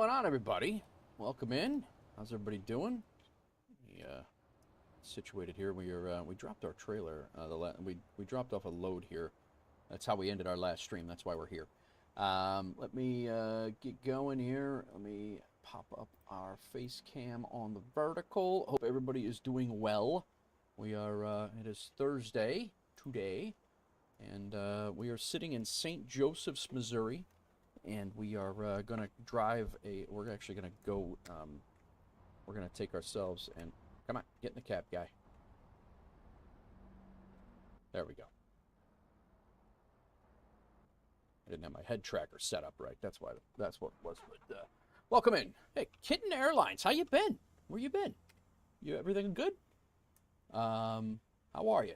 going on, everybody? Welcome in. How's everybody doing? We situated here. We dropped our trailer. We dropped off a load here. That's how we ended our last stream. That's why we're here. Let me get going here. Let me pop up our face cam on the vertical. Hope everybody is doing well. We are. It is Thursday today, and we are sitting in St. Joseph's, Missouri. And we are going to drive we're actually going to go, we're going to take ourselves and, come on, get in the cab, guy. There we go. I didn't have my head tracker set up right. That's what it was. But, welcome in. Hey, Kitten Airlines, how you been? Where you been? Everything good? How are you?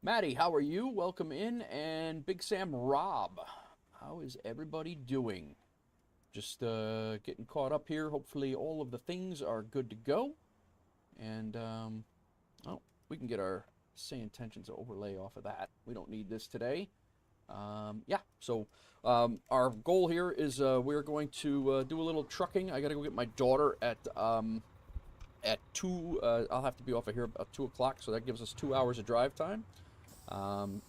Maddie, how are you? Welcome in. And Big Sam Rob. How is everybody doing? Just getting caught up here. Hopefully all of the things are good to go. And, oh, we can get our Say Intentions overlay off of that. We don't need this today. Yeah, so our goal here is we're going to do a little trucking. I got to go get my daughter at 2. I'll have to be off of here about 2 o'clock, so that gives us 2 hours of drive time.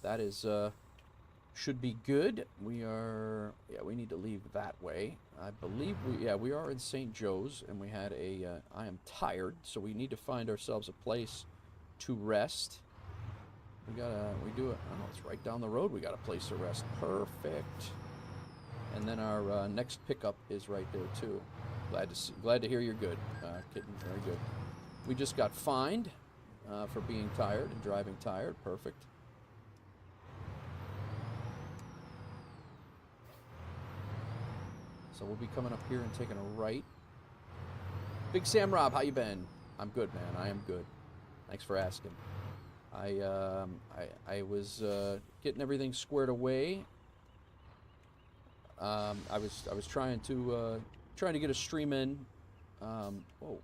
That is... should be good. We are, yeah, we need to leave that way. I believe we are in St. Joe's, and we had I am tired, so we need to find ourselves a place to rest. Oh, it's right down the road. We got a place to rest. Perfect. And then our next pickup is right there too. Glad to hear you're good, Kitten. Very good. We just got fined for being tired and driving tired. Perfect. So we'll be coming up here and taking a right. Big Sam Rob, how you been? I'm good, man. I am good. Thanks for asking. I was getting everything squared away. I was trying to get a stream in. Whoa,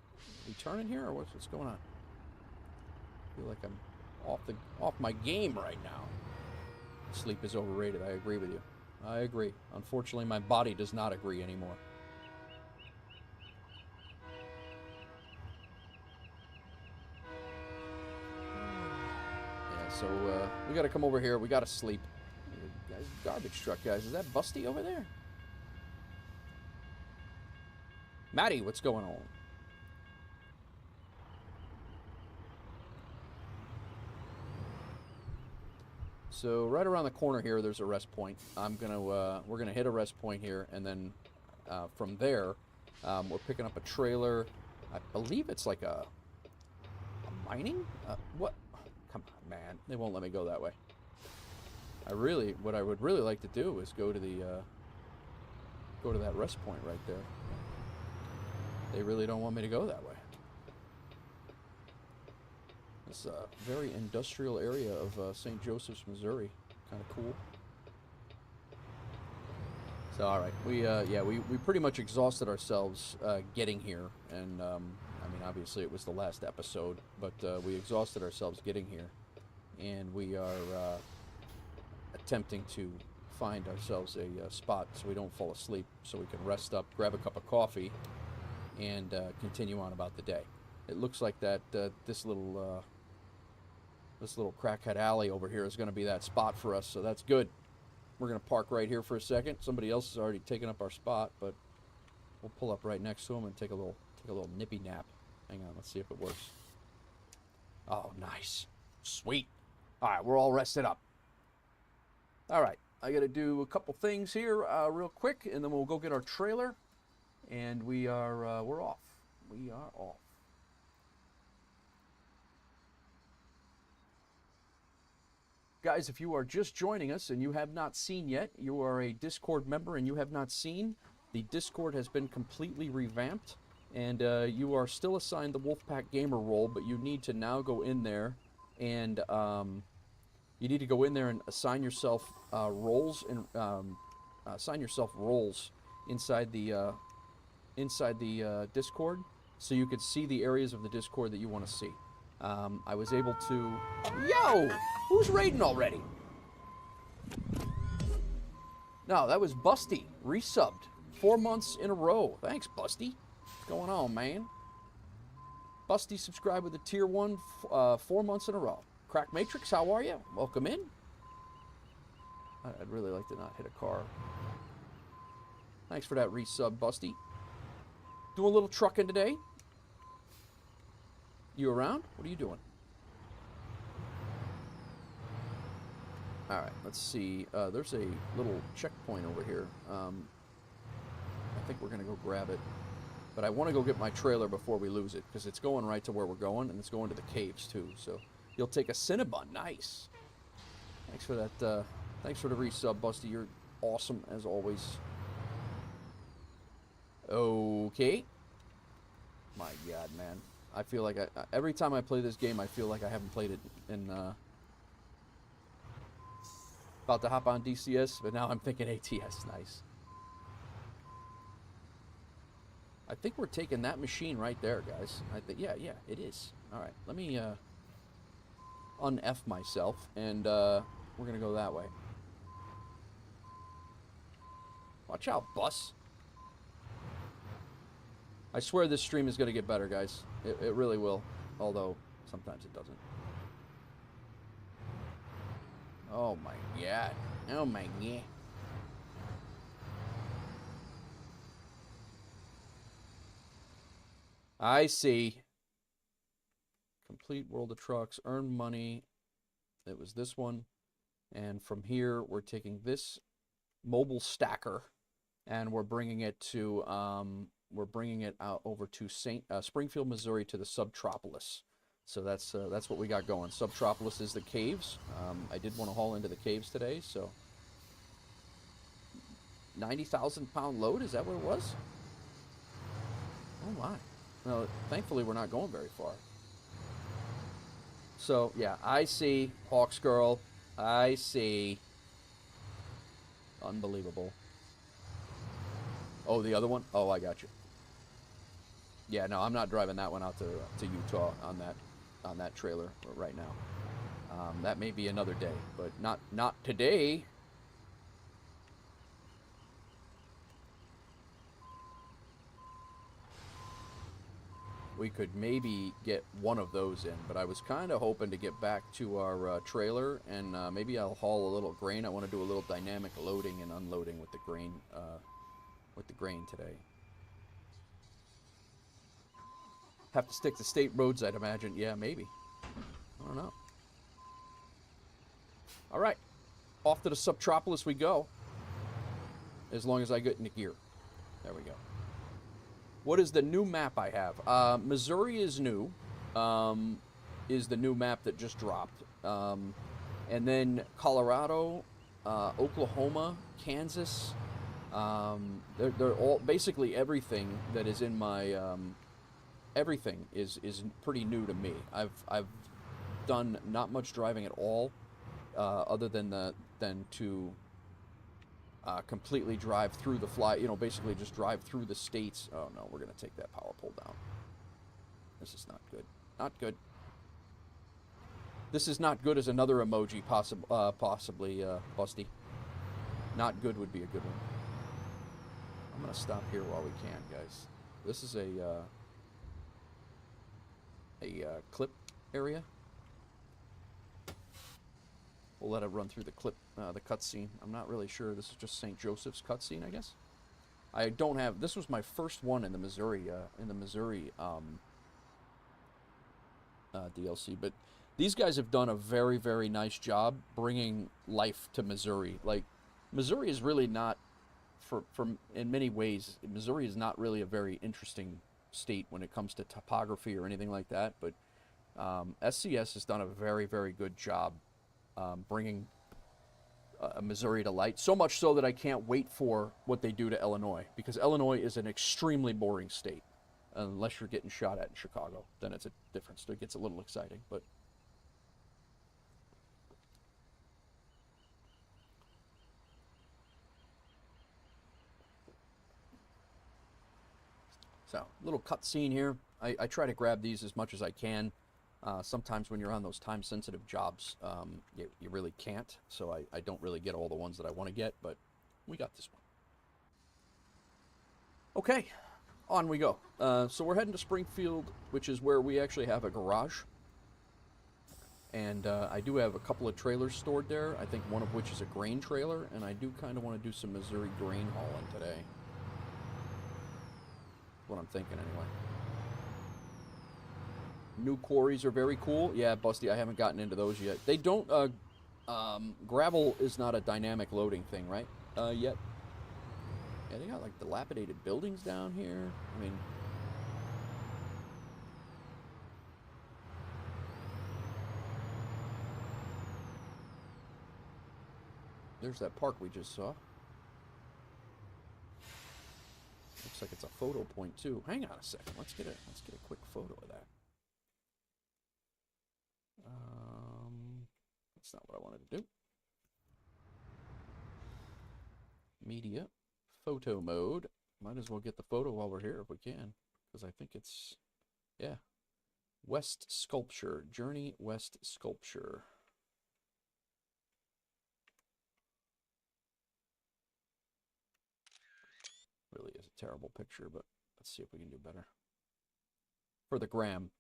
we turning here or what's going on? I feel like I'm off my game right now. Sleep is overrated. I agree with you. I agree. Unfortunately, my body does not agree anymore. Yeah, so we got to come over here. We got to sleep. Guys, garbage truck, guys. Is that Busty over there? Maddie, what's going on? So right around the corner here, there's a rest point. We're gonna hit a rest point here, and then from there, we're picking up a trailer. I believe it's like a mining. What? Come on, man! They won't let me go that way. What I would really like to do is go to that rest point right there. They really don't want me to go that way. It's a very industrial area of St. Joseph's, Missouri. Kind of cool. So, all right, we pretty much exhausted ourselves getting here, and I mean, obviously it was the last episode, but we exhausted ourselves getting here, and we are attempting to find ourselves a spot so we don't fall asleep, so we can rest up, grab a cup of coffee, and continue on about the day. It looks like that this little crackhead alley over here is going to be that spot for us, so that's good. We're going to park right here for a second. Somebody else has already taken up our spot, but we'll pull up right next to them and take a little nippy nap. Hang on, let's see if it works. Oh, nice. Sweet. All right, we're all rested up. All right, I got to do a couple things here real quick, and then we'll go get our trailer, and we're off. We are off. Guys, if you are just joining us and you have not seen yet, you are a Discord member and you have not seen, the Discord has been completely revamped, and you are still assigned the WolfPack Gamer role, but you need to now go in there and assign yourself roles and assign yourself roles inside the Discord, so you could see the areas of the Discord that you want to see. I was able to... Yo! Who's raiding already? No, that was Busty. Resubbed. 4 months in a row. Thanks, Busty. What's going on, man? Busty subscribed with a tier 1 4 months in a row. Crack Matrix, how are you? Welcome in. I'd really like to not hit a car. Thanks for that resub, Busty. Doing a little trucking today. You around? What are you doing? Alright, let's see. There's a little checkpoint over here. I think we're going to go grab it. But I want to go get my trailer before we lose it, because it's going right to where we're going, and it's going to the caves, too. So, you'll take a Cinnabon. Nice. Thanks for that. Thanks for the resub, Busty. You're awesome, as always. Okay. My God, man. I feel like every time I play this game, I feel like I haven't played it in, about to hop on DCS, but now I'm thinking ATS. Nice. I think we're taking that machine right there, guys. Yeah, it is. All right, let me un-F myself, and we're going to go that way. Watch out, bus. I swear this stream is going to get better, guys. It really will, although sometimes it doesn't. Oh, my God. Oh, my God. I see. Complete World of Trucks, earn money. It was this one. And from here, we're taking this mobile stacker, and we're bringing it to out over to Springfield, Missouri, to the Subtropolis. So that's what we got going. Subtropolis is the caves. I did want to haul into the caves today, so 90,000 pound load. Is that what it was? Oh my. No, thankfully we're not going very far. So, yeah, I see. Hawks Girl. I see. Unbelievable. Oh, the other one? Oh, I got you. Yeah, no, I'm not driving that one out to Utah on that trailer right now. That may be another day, but not today. We could maybe get one of those in, but I was kind of hoping to get back to our trailer, and maybe I'll haul a little grain. I want to do a little dynamic loading and unloading with the grain today. Have to stick to state roads, I'd imagine. Yeah, maybe. I don't know. All right, off to the Subtropolis we go. As long as I get into gear. There we go. What is the new map I have? Missouri is new. Is the new map that just dropped. And then Colorado, Oklahoma, Kansas. They're all basically everything that is in my everything is pretty new to me. I've done not much driving at all, other than to completely drive through the basically just drive through the states. Oh no, we're gonna take that power pole down. This is not good. Not good. This is not good as another emoji, possibly Busty. Not good would be a good one. I'm gonna stop here while we can, guys. This is a clip area. We'll let it run through the clip, the cutscene. I'm not really sure. This is just St. Joseph's cutscene, I guess. I don't have. This was my first one in the Missouri DLC. But these guys have done a very, very nice job bringing life to Missouri. Like, Missouri is really not, in many ways, Missouri is not really a very interesting state when it comes to topography or anything like that. But SCS has done a very, very good job bringing Missouri to light. So much so that I can't wait for what they do to Illinois, because Illinois is an extremely boring state. Unless you're getting shot at in Chicago, then it's a different story. It gets a little exciting, but so little cutscene here. I try to grab these as much as I can. Sometimes when you're on those time-sensitive jobs, you really can't. So I don't really get all the ones that I want to get, but we got this one. Okay, on we go. So we're heading to Springfield, which is where we actually have a garage. And I do have a couple of trailers stored there, I think one of which is a grain trailer, and I do kind of want to do some Missouri grain hauling today. That's what I'm thinking anyway. New quarries are very cool. Yeah, Busty, I haven't gotten into those yet. They don't, gravel is not a dynamic loading thing, right? Yet. Yeah, they got like dilapidated buildings down here. I mean... There's that park we just saw. Looks like it's a photo point too. Hang on a second. Let's get a quick photo of that. That's not what I wanted to do. Media, photo mode. Might as well get the photo while we're here if we can, because I think it's, yeah, West Sculpture, Journey West Sculpture. Really is a terrible picture, but let's see if we can do better. For the gram.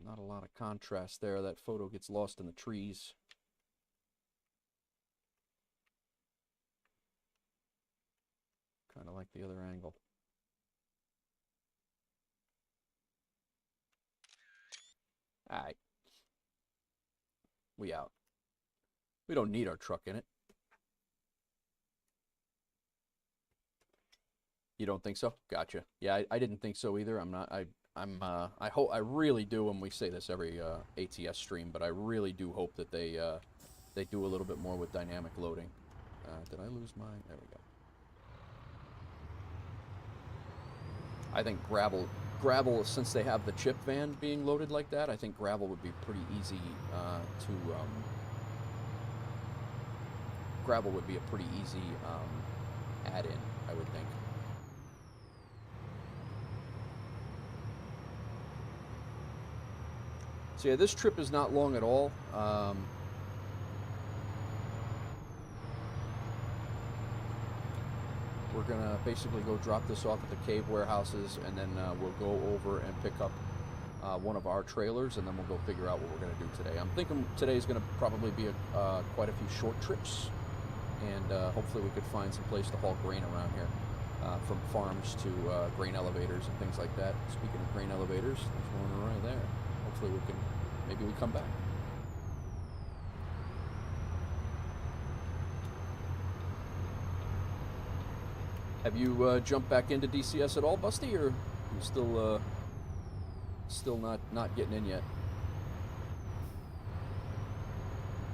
Not a lot of contrast there. That photo gets lost in the trees. Kind of like the other angle. Alright. We out. We don't need our truck in it. You don't think so? Gotcha. Yeah, I didn't think so either. I'm not. I hope. I really do. And we say this every ATS stream, but I really do hope that they do a little bit more with dynamic loading. Did I lose my? There we go. I think gravel, since they have the chip van being loaded like that, I think gravel would be pretty easy gravel would be a pretty easy add-in, I would think. So yeah, this trip is not long at all. We're gonna basically go drop this off at the cave warehouses, and then we'll go over and pick up one of our trailers, and then we'll go figure out what we're gonna do today. I'm thinking today's gonna probably be quite a few short trips, and hopefully we could find some place to haul grain around here, from farms to grain elevators and things like that. Speaking of grain elevators, there's one right there. Hopefully we can, maybe we come back. Have you jumped back into DCS at all, Busty, or you still not getting in yet?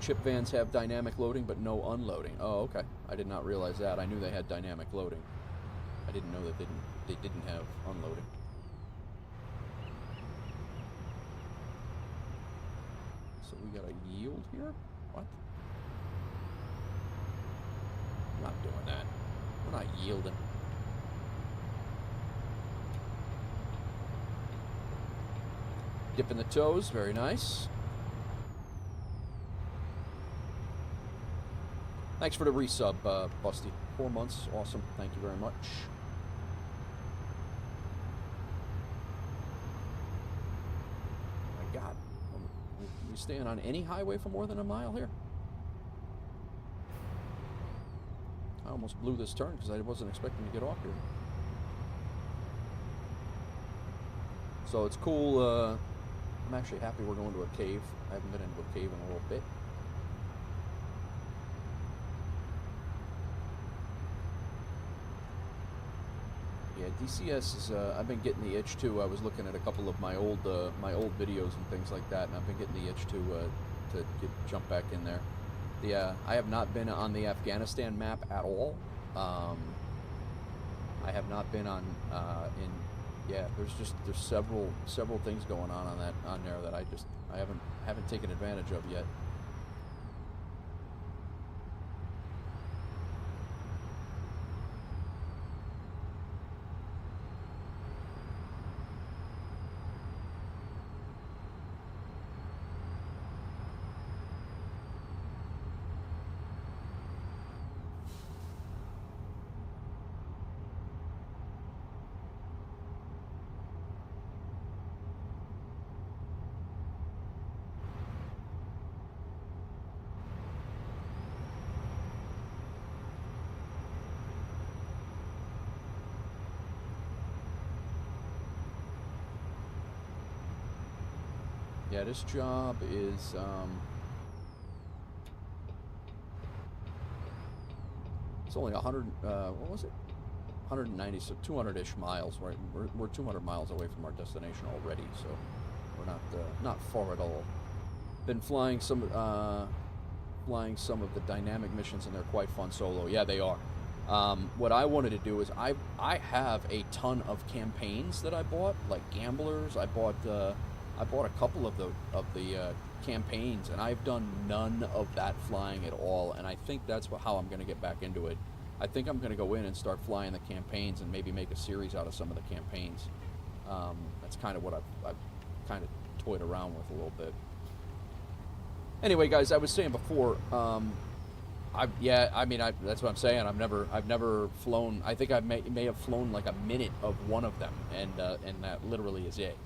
Chip vans have dynamic loading, but no unloading. Oh, okay. I did not realize that. I knew they had dynamic loading. I didn't know that they didn't have unloading. So we got a yield here? What? I'm not doing that. We're not yielding. Dipping the toes, very nice. Thanks for the resub, Busty. 4 months, awesome. Thank you very much. My God, are we staying on any highway for more than a mile here? I almost blew this turn because I wasn't expecting to get off here. So it's cool. I'm actually happy we're going to a cave. I haven't been into a cave in a little bit. Yeah, DCS is. I've been getting the itch too. I was looking at a couple of my old videos and things like that, and I've been getting the itch to jump back in there. I have not been on the Afghanistan map at all. I have not been on yeah. There's several things going on there that I haven't taken advantage of yet. Yeah, this job is, it's only 100, what was it? 190, so 200-ish miles, right? We're 200 miles away from our destination already, so we're not far at all. Been flying some of the dynamic missions, and they're quite fun solo. Yeah, they are. What I wanted to do is I have a ton of campaigns that I bought, like Gamblers. I bought a couple of the campaigns, and I've done none of that flying at all. And I think that's how I'm going to get back into it. I think I'm going to go in and start flying the campaigns and maybe make a series out of some of the campaigns. That's kind of what I've kind of toyed around with a little bit. Anyway, guys, I was saying before, that's what I'm saying. I've never flown. I think I may have flown like a minute of one of them, and that literally is it.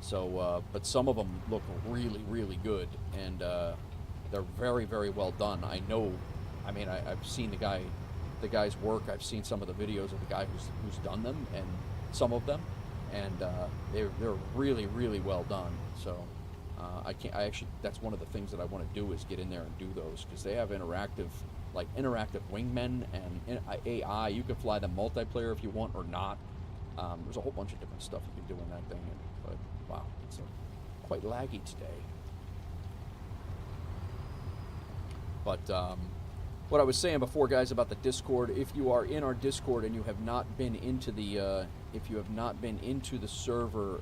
So, but some of them look really, really good, and they're very, very well done. I know. I mean, I've seen the guy's work. I've seen some of the videos of the guy who's done them, and some of them, and they're really, really well done. So. That's one of the things that I want to do is get in there and do those, because they have interactive wingmen and AI. You can fly them multiplayer if you want or not. There's a whole bunch of different stuff you can do in that thing. But wow, it's quite laggy today. But what I was saying before, guys, about the Discord, if you are in our Discord and you have not been into the server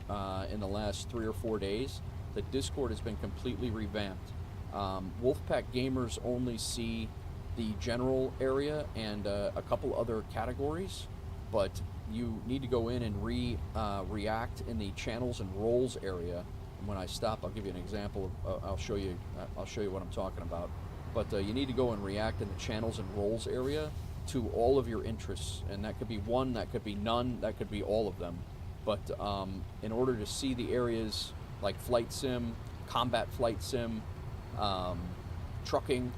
in the last 3 or 4 days. The Discord has been completely revamped. Wolfpack gamers only see the general area and a couple other categories, but you need to go in and react in the channels and roles area. And when I stop, I'll give you an example. I'll show you what I'm talking about. But you need to go and react in the channels and roles area to all of your interests, and that could be one, that could be none, that could be all of them. But in order to see the areas like flight sim, combat flight sim, trucking,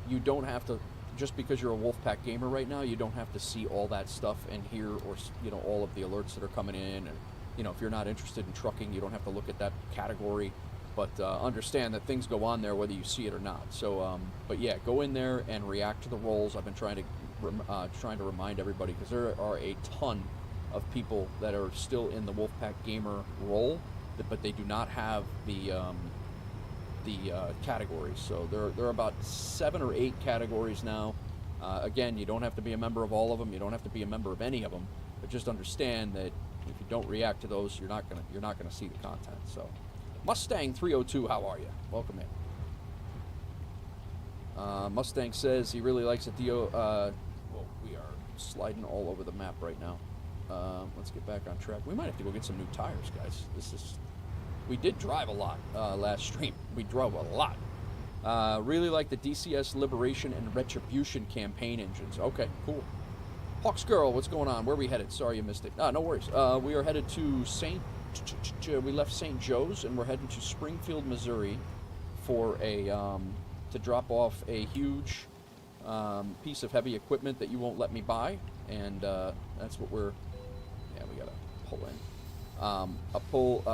you don't have to, just because you're a Wolfpack gamer right now, you don't have to see all that stuff and hear, or all of the alerts that are coming in. And if you're not interested in trucking, you don't have to look at that category. But understand that things go on there whether you see it or not. So, but yeah, go in there and react to the roles. I've been trying to remind everybody, because there are a ton of people that are still in the Wolfpack gamer role, but they do not have the categories. So there are about 7 or 8 categories now. Again, you don't have to be a member of all of them. You don't have to be a member of any of them. But just understand that if you don't react to those, you're not gonna see the content. So, Mustang 302, how are you? Welcome in. Mustang says he really likes it. Well, we are sliding all over the map right now. Let's get back on track. We might have to go get some new tires, guys. We did drive a lot last stream. We drove a lot. Really like the DCS Liberation and Retribution campaign engines. Okay, cool. Hawks Girl, what's going on? Where are we headed? Sorry you missed it. No worries. We are headed to we left St. Joe's, and we're heading to Springfield, Missouri for to drop off a huge piece of heavy equipment that you won't let me buy. And that's what we gotta pull in.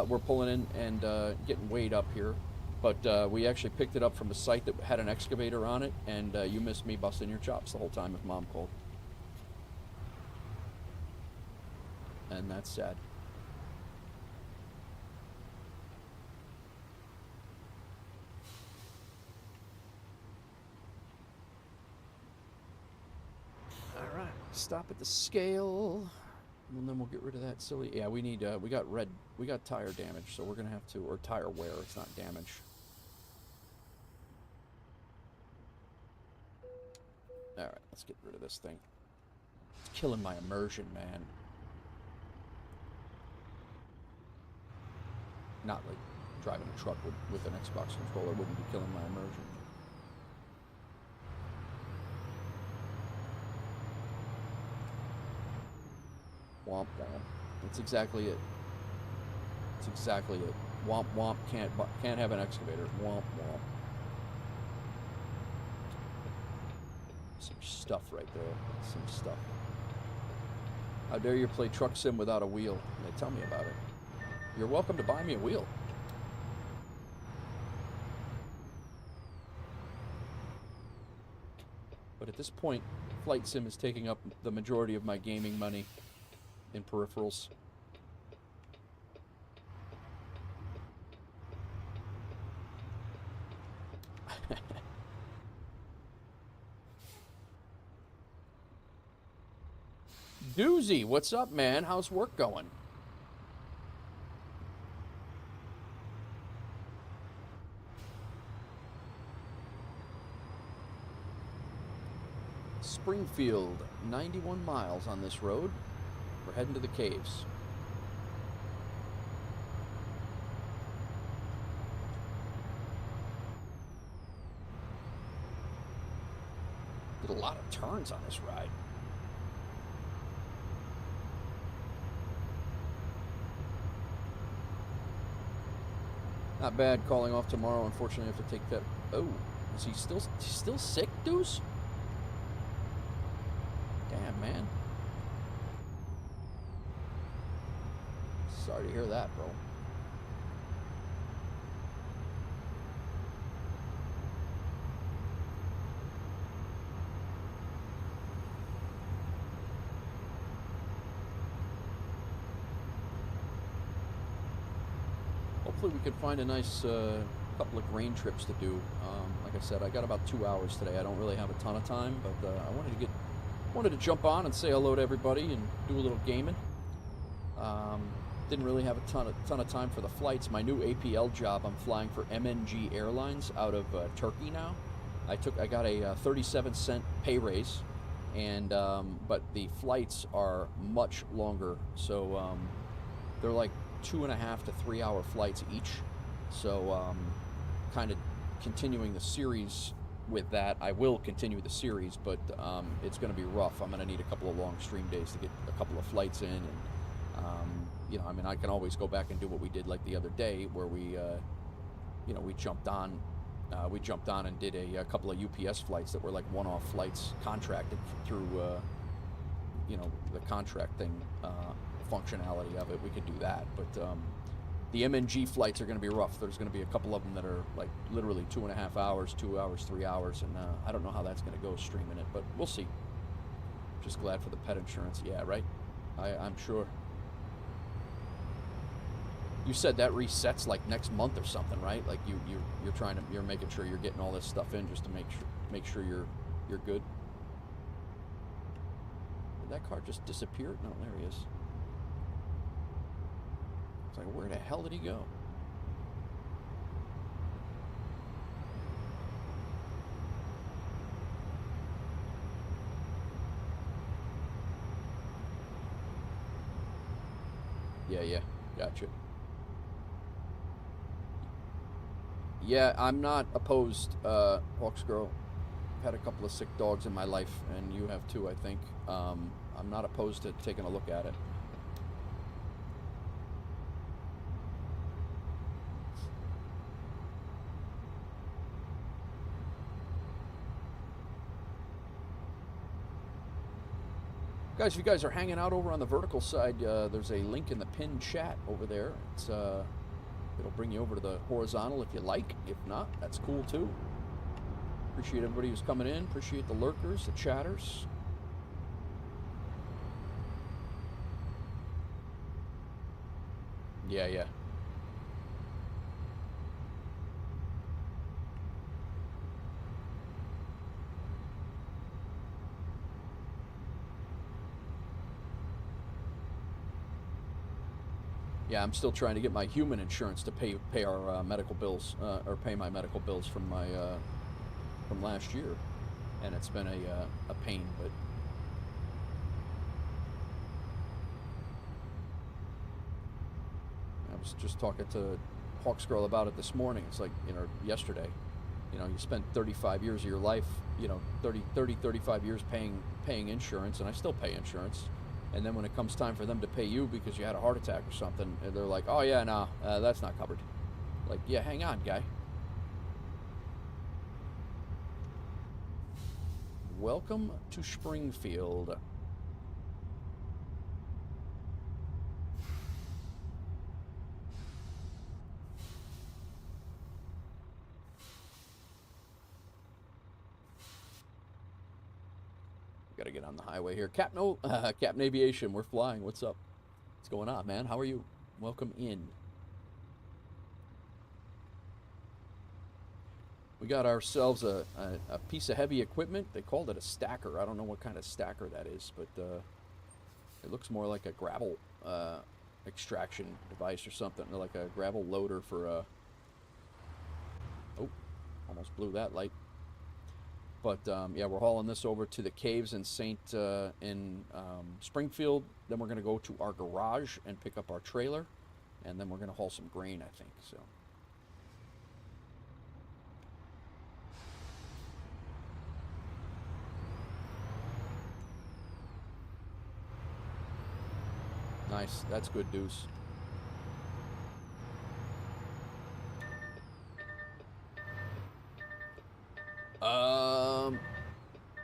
We're pulling in and getting weighed up here, but we actually picked it up from a site that had an excavator on it, and you missed me busting your chops the whole time if Mom called. And that's sad. All right, stop at the scale. And then we'll get rid of that silly. Yeah, we need. We got tire damage, so we're gonna have to, or tire wear. It's not damage. All right, let's get rid of this thing. It's killing my immersion, man. Not like driving a truck with an Xbox controller wouldn't be killing my immersion. Womp womp. That's exactly it. That's exactly it. Womp womp. Can't have an excavator. Womp womp. Some stuff right there. Some stuff. How dare you play truck sim without a wheel? Yeah, tell me about it. You're welcome to buy me a wheel. But at this point, Flight Sim is taking up the majority of my gaming money in peripherals. Doozy, what's up, man? How's work going? Springfield, 91 miles on this road. We're heading to the caves. Did a lot of turns on this ride. Not bad. Calling off tomorrow. Unfortunately, I have to take that. Oh, is he still sick, Deuce? Damn, man. Sorry to hear that, bro. Hopefully we can find a nice couple of grain trips to do. Like I said, I got about 2 hours today. I don't really have a ton of time, but I wanted to jump on and say hello to everybody and do a little gaming. Didn't really have a ton of time for the flights. My new APL job, I'm flying for MNG Airlines out of Turkey now. I got a 37-cent pay raise, and but the flights are much longer, so they're like 2.5 to 3 hour flights each. So kind of continuing the series with that. I will continue the series, but it's going to be rough. I'm going to need a couple of long stream days to get a couple of flights in, and you know, I mean, I can always go back and do what we did like the other day, where we, you know, we jumped on and did a couple of UPS flights that were like one-off flights, contracted through, you know, the contract thing, functionality of it. We could do that, but the MNG flights are going to be rough. There's going to be a couple of them that are like literally 2.5 hours, 2 hours, 3 hours, and I don't know how that's going to go streaming it, but we'll see. Just glad for the pet insurance. Yeah, right. I'm sure. You said that resets like next month or something, right? Like you're making sure you're getting all this stuff in just to make sure you're good. Did that car just disappear? No, there he is. It's like, where the hell did he go? Yeah, gotcha. Yeah, I'm not opposed, Hawks Girl. I've had a couple of sick dogs in my life, and you have too, I think. I'm not opposed to taking a look at it. Guys, if you guys are hanging out over on the vertical side, there's a link in the pinned chat over there. It'll bring you over to the horizontal if you like. If not, that's cool too. Appreciate everybody who's coming in. Appreciate the lurkers, the chatters. Yeah. Yeah, I'm still trying to get my human insurance to pay our medical bills, or pay my medical bills from my from last year, and it's been a pain. But I was just talking to Hawks Girl about it this morning. It's like, you know, yesterday. You know, you spent 35 years of your life, you know, 35 years paying insurance, and I still pay insurance. And then when it comes time for them to pay you because you had a heart attack or something, they're like, oh yeah, no, that's not covered. Like, yeah, hang on, guy. Welcome to Springfield. get on the highway here. Captain Aviation, we're flying. What's up? What's going on, man? How are you? Welcome in. We got ourselves a piece of heavy equipment. They called it a stacker. I don't know what kind of stacker that is, but it looks more like a gravel extraction device or something, like a gravel loader for a... Oh, almost blew that light. But yeah, we're hauling this over to the caves in Springfield. Then we're going to go to our garage and pick up our trailer, and then we're going to haul some grain, I think. So nice. That's good, Deuce.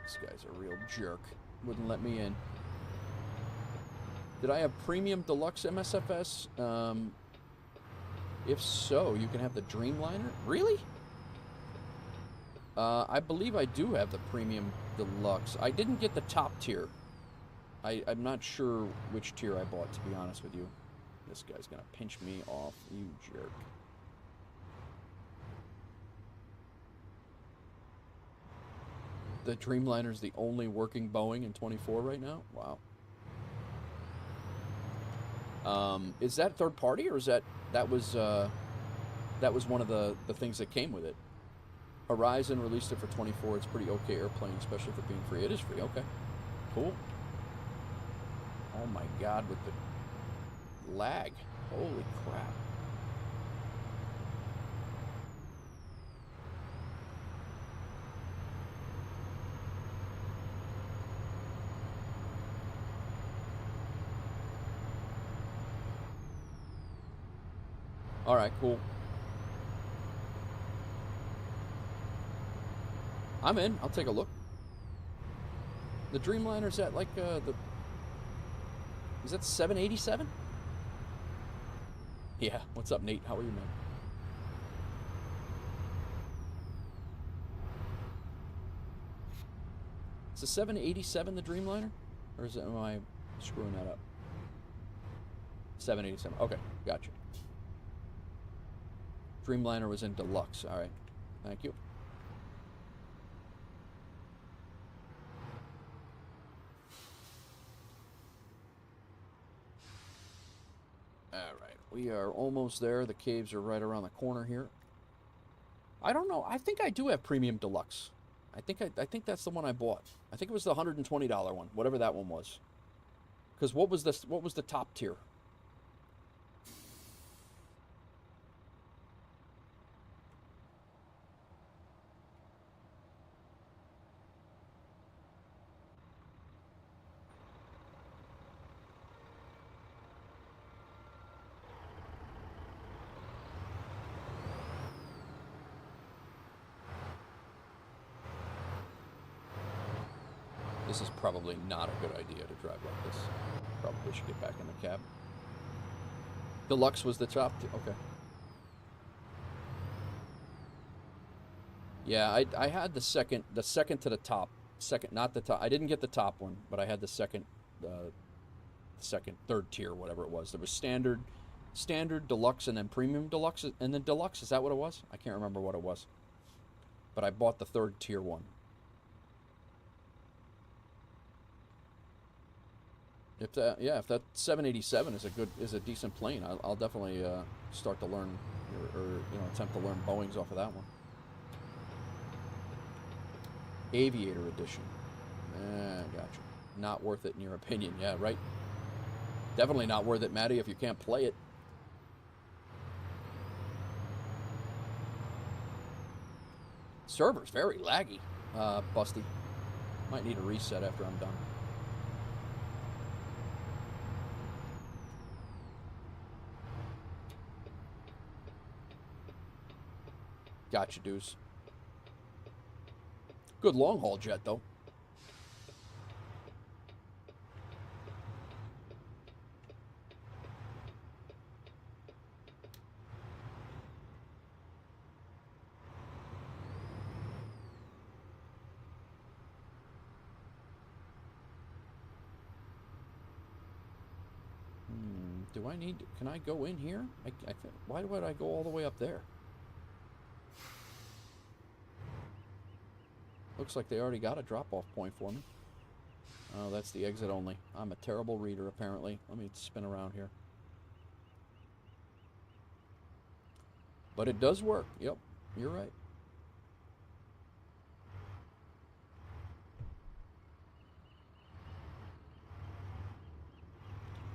This guy's a real jerk. Wouldn't let me in. Did I have Premium Deluxe MSFS? If so, you can have the Dreamliner. Really? I believe I do have the Premium Deluxe. I didn't get the top tier. I'm not sure which tier I bought, to be honest with you. This guy's gonna pinch me off, you jerk. The Dreamliner's the only working Boeing in 24 right now? Wow. Is that third party, or is that was one of the things that came with it? Horizon released it for 24. It's a pretty okay airplane, especially for being free. It is free. Okay, cool. Oh my God, with the lag. Holy crap. All right, cool. I'm in. I'll take a look. The Dreamliner's at like is that 787? Yeah. What's up, Nate? How are you, man? Is the 787 the Dreamliner, or am I screwing that up? 787. Okay, gotcha. Dreamliner was in Deluxe. All right. Thank you. All right. We are almost there. The caves are right around the corner here. I don't know. I think I do have Premium Deluxe. I think that's the one I bought. I think it was the $120 one, whatever that one was. Because what was the top tier? This is probably not a good idea to drive like this. Probably should get back in the cab. Deluxe was the top. Okay. Yeah, I had the second to the top. Second, not the top. I didn't get the top one, but I had the second, third tier, whatever it was. There was standard, deluxe, and then premium deluxe, and then deluxe. Is that what it was? I can't remember what it was. But I bought the third tier one. If that 787 is a decent plane, I'll definitely start to learn or attempt to learn Boeings off of that one. Aviator edition. Gotcha. Not worth it in your opinion, yeah, right? Definitely not worth it, Maddie, if you can't play it. Server's very laggy, Busty. Might need a reset after I'm done. Gotcha, Deuce. Good long-haul jet, though. Do I need... Can I go in here? Why would I go all the way up there? Looks like they already got a drop-off point for me. Oh, that's the exit only. I'm a terrible reader, apparently. Let me spin around here. But it does work. Yep, you're right.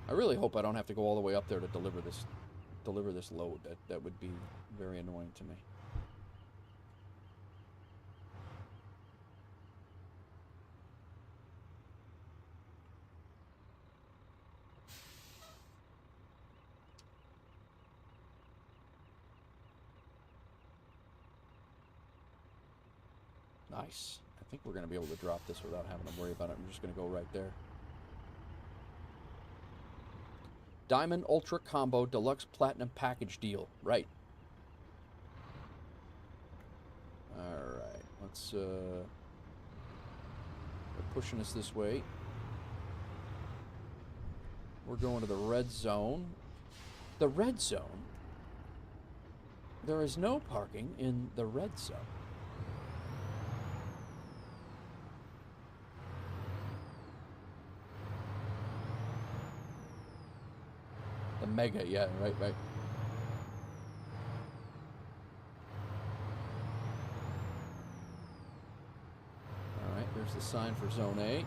I really hope I don't have to go all the way up there to deliver this load. That would be very annoying to me. Nice. I think we're going to be able to drop this without having to worry about it. I'm just going to go right there. Diamond Ultra Combo Deluxe Platinum Package Deal. Right. Alright. Let's, they're pushing us this way. We're going to the red zone. The red zone? There is no parking in the red zone. The mega, yeah, right. Alright, there's the sign for Zone A.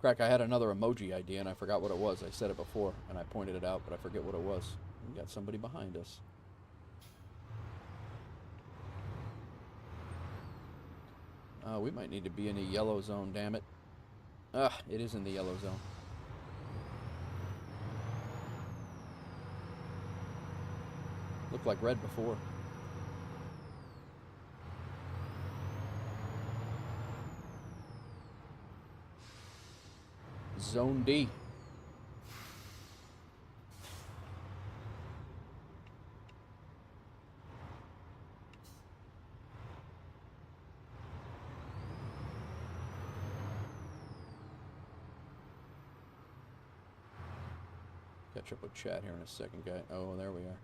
Crack, I had another emoji idea and I forgot what it was. I said it before and I pointed it out, but I forget what it was. We got somebody behind us. We might need to be in the yellow zone, damn it. It is in the yellow zone. Looked like red before. Zone D. Catch up with chat here in a second, guy. Oh, there we are.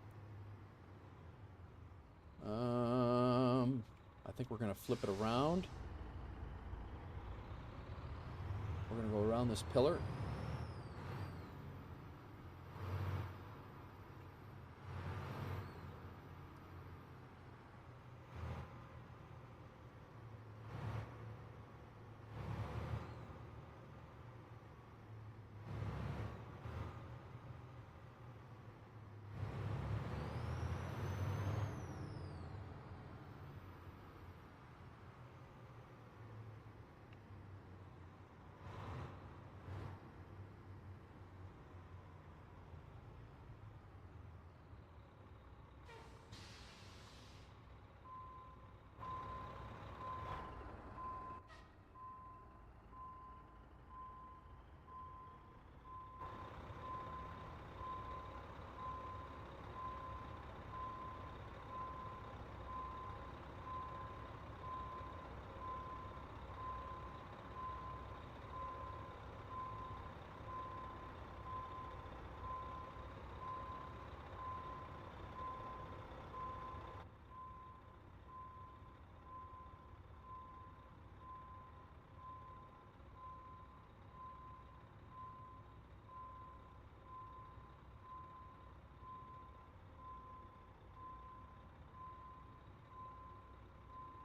I think we're gonna flip it around. We're gonna go around this pillar.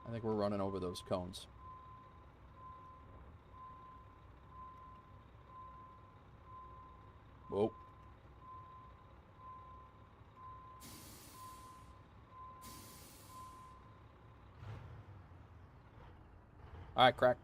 I think we're running over those cones. Whoa. All right, crack.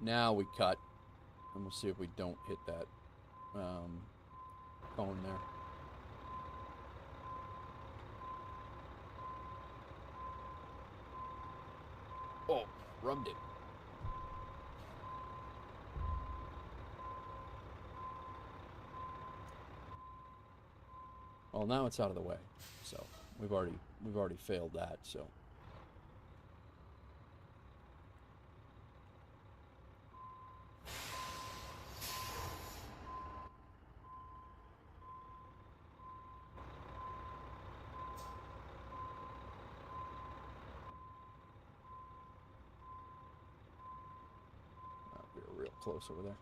Now we cut, and we'll see if we don't hit that. cone there. Oh, rubbed it. Well, now it's out of the way, so we've already failed that. So we're real close over there.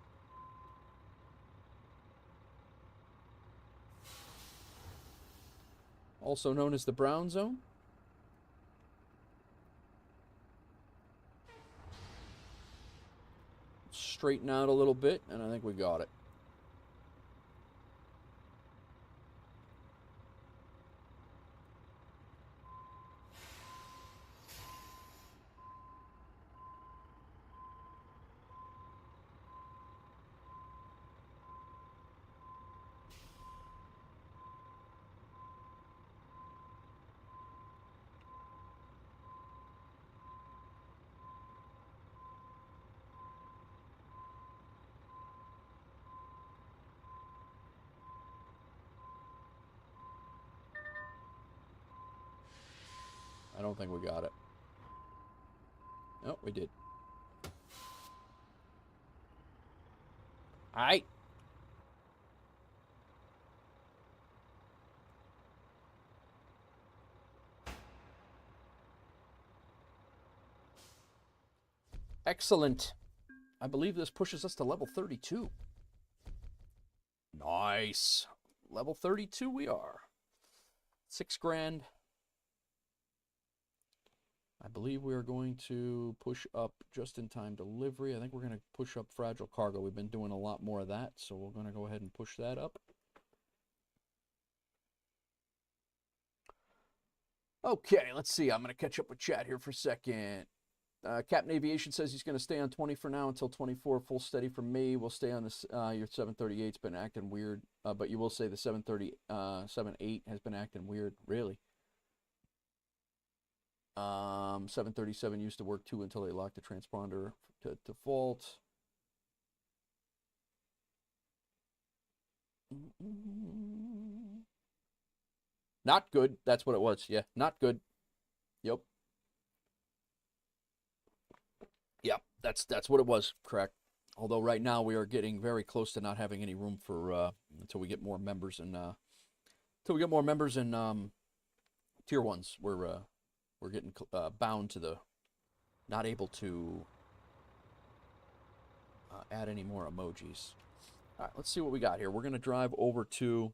Also known as the brown zone. Straighten out a little bit, and I think we got it. I don't think we got it. No, we did. All right. Excellent. I believe this pushes us to level 32. Nice. Level 32 we are. 6 grand. I believe we are going to push up just-in-time delivery. I think we're going to push up fragile cargo. We've been doing a lot more of that, so we're going to go ahead and push that up. Okay, let's see. I'm going to catch up with chat here for a second. Captain Aviation says he's going to stay on 20 for now until 24. Full steady for me. We'll stay on this. Your 738's been acting weird, but you will say the 738 has been acting weird. Really? 737 used to work too until they locked the transponder to default. Not good. That's what it was. Yeah, not good. Yep. Yep, that's what it was. Correct. Although right now we are getting very close to not having any room for until we get more members and tier ones. We're getting bound to the not able to add any more emojis. All right, let's see what we got here. We're going to drive over to,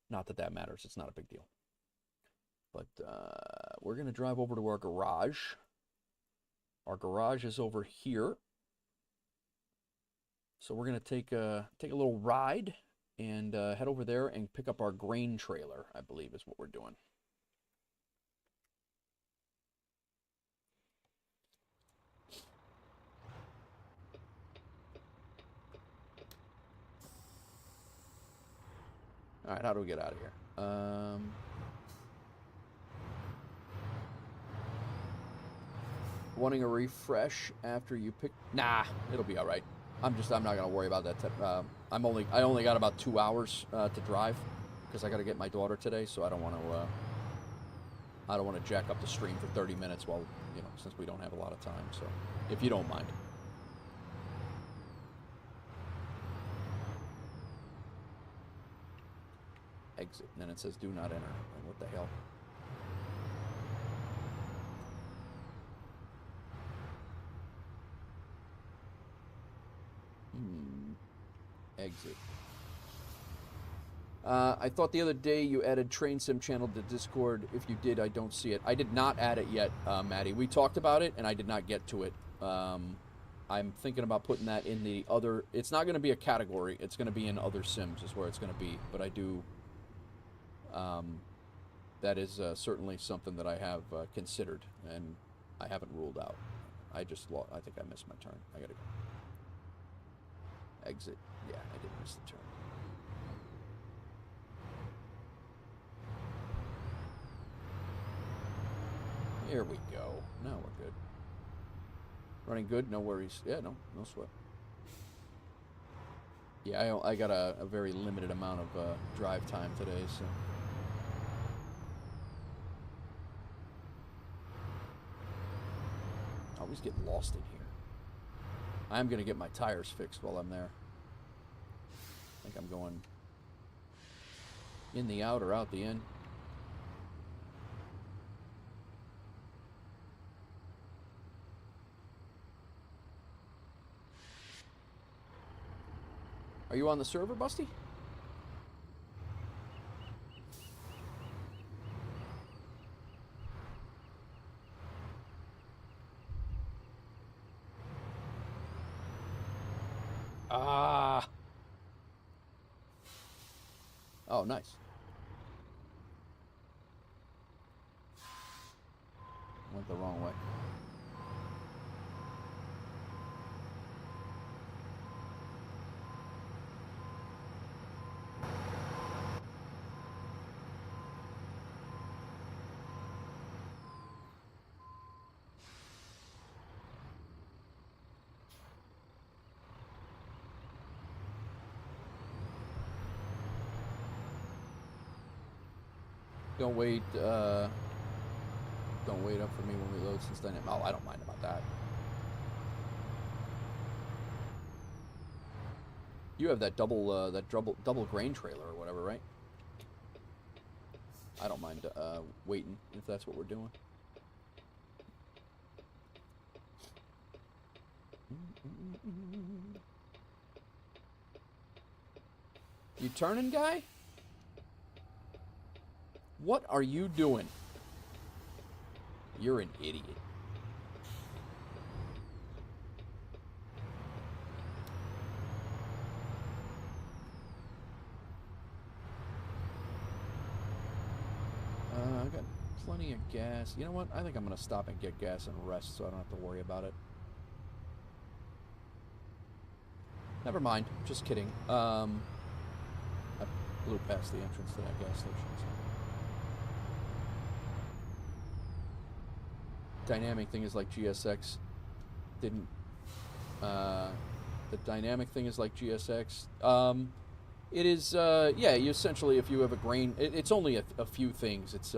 not that that matters. It's not a big deal. But we're going to drive over to our garage. Our garage is over here. So we're going to take a little ride and head over there and pick up our grain trailer, I believe is what we're doing. All right, how do we get out of here? Wanting a refresh after you pick? Nah, it'll be all right. I'm not gonna worry about that. I only got about 2 hours to drive because I got to get my daughter today, so I don't want to jack up the stream for 30 minutes while since we don't have a lot of time. So if you don't mind. Exit, and then it says do not enter. Like, what the hell? Exit. I thought the other day you added Train Sim channel to Discord. If you did, I don't see it. I did not add it yet, Maddie. We talked about it, and I did not get to it. I'm thinking about putting that in the other... It's not going to be a category. It's going to be in other Sims is where it's going to be. But I do... that is certainly something that I have considered, and I haven't ruled out. I think I missed my turn. I gotta go. Exit. Yeah, I did miss the turn. There we go. Now we're good. Running good, no worries. Yeah, no sweat. Yeah, I got a very limited amount of drive time today, so. I always get lost in here. I'm going to get my tires fixed while I'm there. I think I'm going in the out or out the in. Are you on the server, Busty? Ah. Oh, nice. Went the wrong way. Don't wait up for me when we load since then. Oh, I don't mind about that. You have that double grain trailer or whatever, right? I don't mind waiting if that's what we're doing. You turning, guy? What are you doing? You're an idiot. I got plenty of gas. You know what? I think I'm going to stop and get gas and rest so I don't have to worry about it. Never mind. Just kidding. I blew past the entrance to that gas station. So. Dynamic thing is like GSX. Didn't... the dynamic thing is like GSX. It is, yeah, you essentially, if you have a grain, it's only a few things. It's,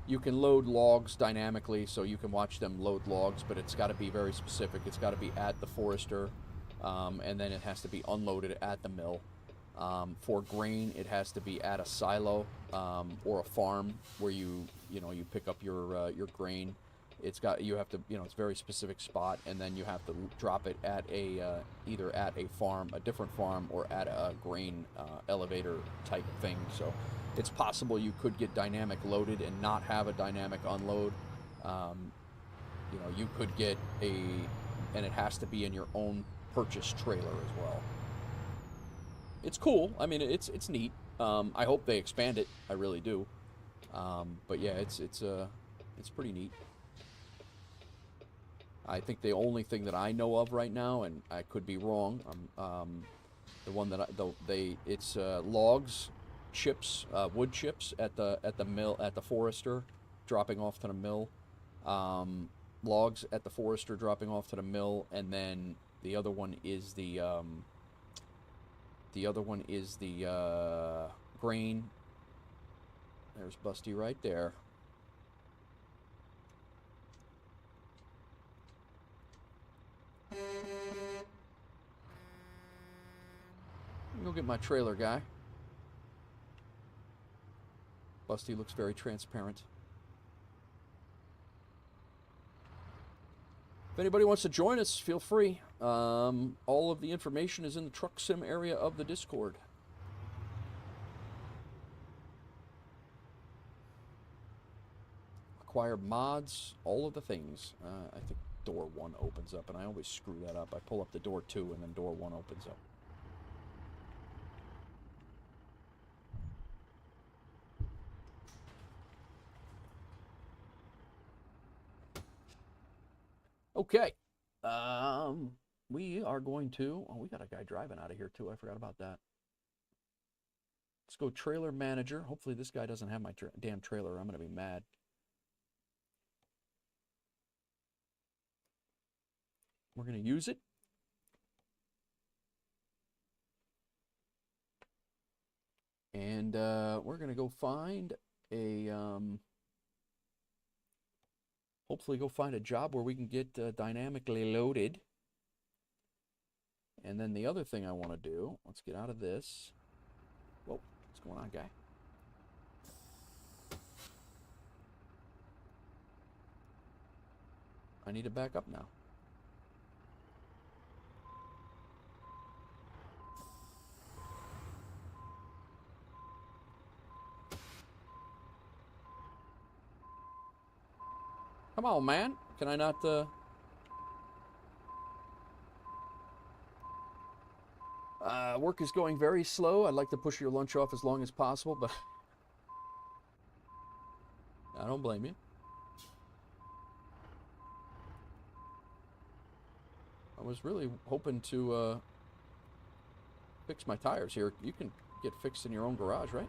you can load logs dynamically, so you can watch them load logs, but it's got to be very specific. It's got to be at the forester, and then it has to be unloaded at the mill. For grain, it has to be at a silo, or a farm where you pick up your grain. You have to, it's a very specific spot, and then you have to drop it at either at a farm, a different farm, or at a grain elevator type thing. So it's possible you could get dynamic loaded and not have a dynamic unload. You could get and it has to be in your own purchased trailer as well. It's cool. I mean, it's neat. I hope they expand it. I really do. But yeah, it's pretty neat. I think the only thing that I know of right now, and I could be wrong, the one that it's logs, chips, wood chips at the mill, at the forester, dropping off to the mill. Logs at the forester dropping off to the mill, and then the other one is the grain. There's Busty right there. Go get my trailer, guy. Busty looks very transparent. If anybody wants to join us, feel free. All of the information is in the truck sim area of the Discord. Acquire mods, all of the things. I think door 1 opens up, and I always screw that up. I pull up the door 2, and then door 1 opens up. Okay. We are going to... Oh, we got a guy driving out of here, too. I forgot about that. Let's go trailer manager. Hopefully this guy doesn't have my damn trailer. I'm going to be mad. We're going to use it. And we're going to go find a, hopefully go find a job where we can get dynamically loaded. And then the other thing I want to do, let's get out of this. Whoa, what's going on, guy? I need to back up now. Come on, man. Can I not, work is going very slow. I'd like to push your lunch off as long as possible, but I don't blame you. I was really hoping to fix my tires here. You can get fixed in your own garage, right?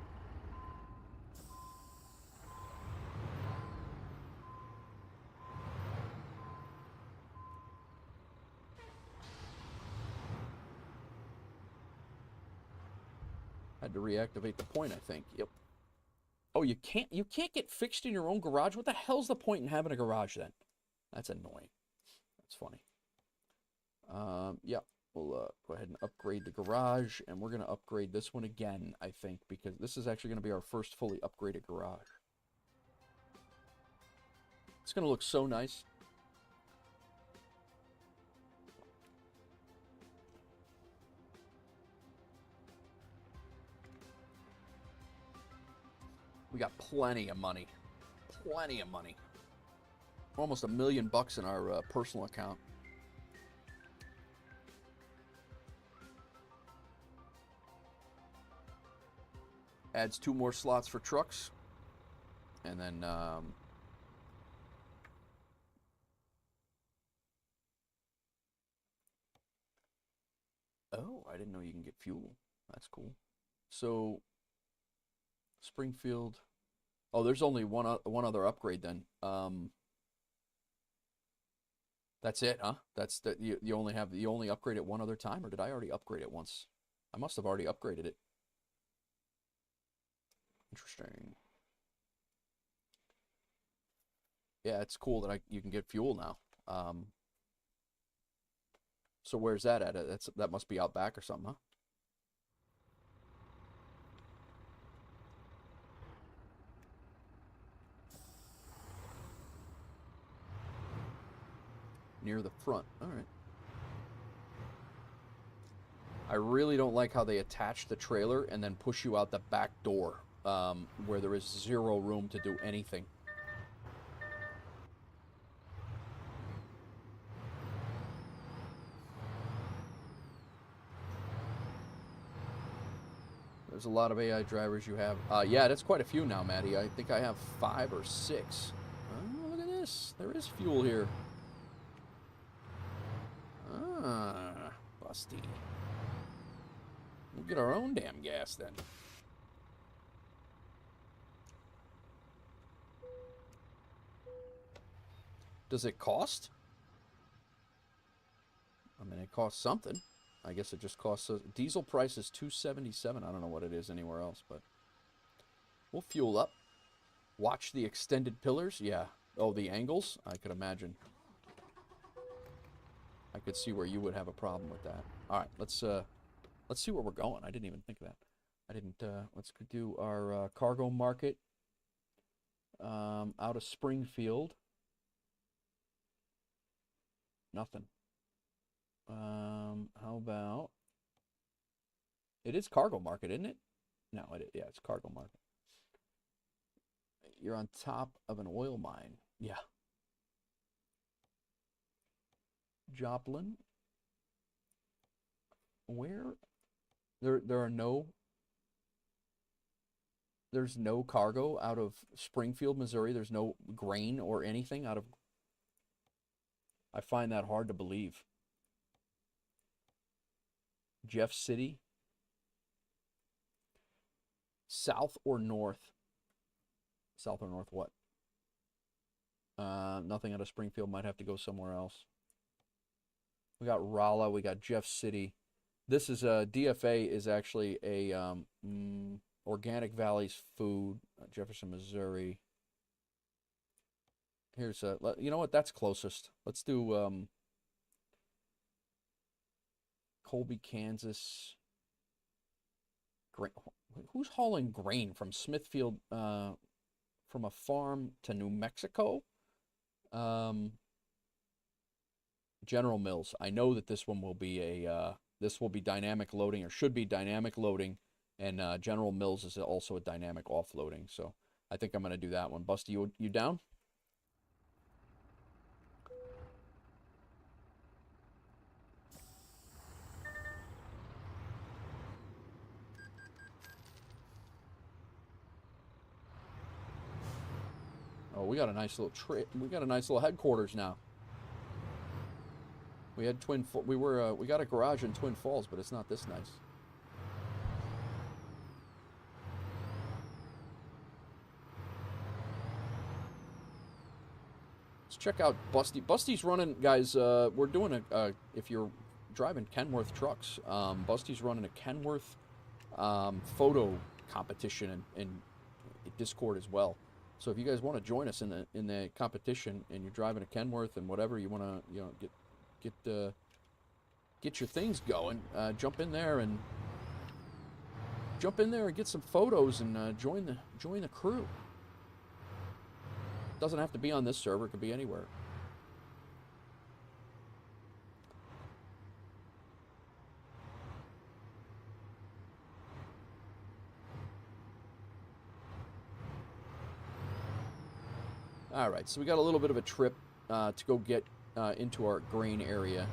Had to reactivate the point, I think. Yep. Oh, you can't get fixed in your own garage? What the hell's the point in having a garage then? That's annoying. That's funny. Yeah, we'll go ahead and upgrade the garage, and we're going to upgrade this one again, I think, because this is actually going to be our first fully upgraded garage. It's going to look so nice. We got plenty of money. Plenty of money. Almost $1 million in our personal account. Adds 2 more slots for trucks. And then oh, I didn't know you can get fuel. That's cool. So Springfield. Oh, there's only one other upgrade then. That's it, huh? That's that you only upgrade it one other time, or did I already upgrade it once? I must have already upgraded it. Interesting. Yeah, it's cool that you can get fuel now. So where's that at? That must be out back or something, huh? Near the front. All right. I really don't like how they attach the trailer and then push you out the back door, where there is 0 room to do anything. There's a lot of AI drivers you have. Yeah, that's quite a few now, Maddie. I think I have 5 or 6. Oh, look at this. There is fuel here. Ah, busty. We'll get our own damn gas then. Does it cost? I mean, it costs something. I guess it just costs diesel price is $2.77. I don't know what it is anywhere else, but we'll fuel up. Watch the extended pillars. Yeah. Oh, the angles. I could imagine. I could see where you would have a problem with that. All right, let's see where we're going. I didn't even think of that. I didn't. Let's do our cargo market out of Springfield. Nothing. How about... It is cargo market, isn't it? No, yeah, it's cargo market. You're on top of an oil mine. Yeah. Joplin. Where? There are no... There's no cargo out of Springfield, Missouri. There's no grain or anything out of... I find that hard to believe. Jeff City. South or north? South or north what? Nothing out of Springfield. Might have to go somewhere else. We got Rolla. We got Jeff City. This is a DFA is actually a Organic Valley's Food, Jefferson, Missouri. Here's a, you know what? That's closest. Let's do Colby, Kansas. Who's hauling grain from Smithfield, from a farm to New Mexico? General Mills. I know that this one will be this will be dynamic loading, or should be dynamic loading, and General Mills is also a dynamic offloading. So I think I'm going to do that one. Busty, you down? Oh, we got a nice little we got a nice little headquarters now. We had we got a garage in Twin Falls, but it's not this nice. Let's check out Busty. Busty's running, guys. We're doing if you're driving Kenworth trucks, Busty's running a Kenworth photo competition in Discord as well. So if you guys want to join us in the competition, and you're driving a Kenworth and whatever, you want to get your things going, jump in there and get some photos and join the crew. Doesn't have to be on this server; it could be anywhere. All right, so we got a little bit of a trip to go get into our grain area,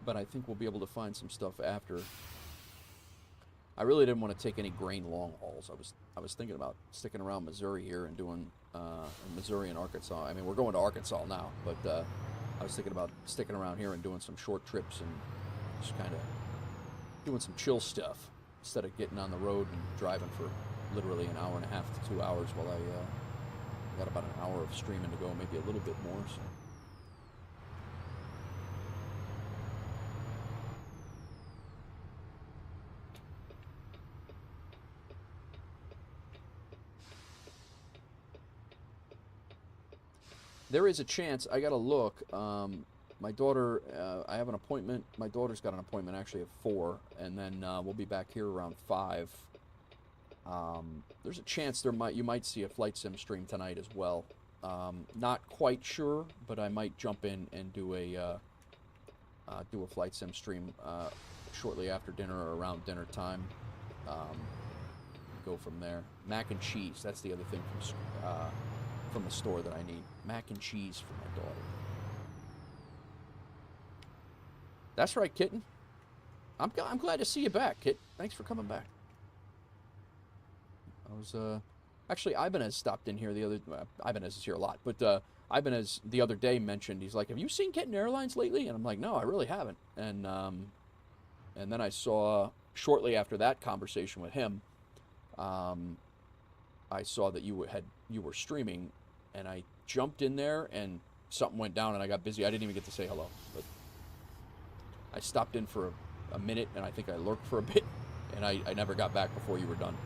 but I think we'll be able to find some stuff after. I really didn't want to take any grain long hauls. I was thinking about sticking around Missouri here and doing Missouri and Arkansas. I mean, we're going to Arkansas now, but I was thinking about sticking around here and doing some short trips and just kind of doing some chill stuff instead of getting on the road and driving for literally an hour and a half to 2 hours while I got about an hour of streaming to go, maybe a little bit more. So. There is a chance. I gotta look. My daughter, I have an appointment. My daughter's got an appointment actually at 4, and then we'll be back here around 5. There's a chance you might see a flight sim stream tonight as well. Not quite sure, but I might jump in and do a flight sim stream shortly after dinner or around dinner time. Go from there. Mac and cheese. That's the other thing from the store that I need. Mac and cheese for my daughter. That's right, Kitten. I'm glad to see you back, Kit. Thanks for coming back. I was actually, Ibanez stopped in here the other. Ibanez is here a lot, but Ibanez the other day mentioned, he's like, "Have you seen Kenton Airlines lately?" And I'm like, "No, I really haven't." And then I saw shortly after that conversation with him, I saw that you were streaming, and I jumped in there, and something went down, and I got busy. I didn't even get to say hello, but I stopped in for a minute, and I think I lurked for a bit, and I never got back before you were done.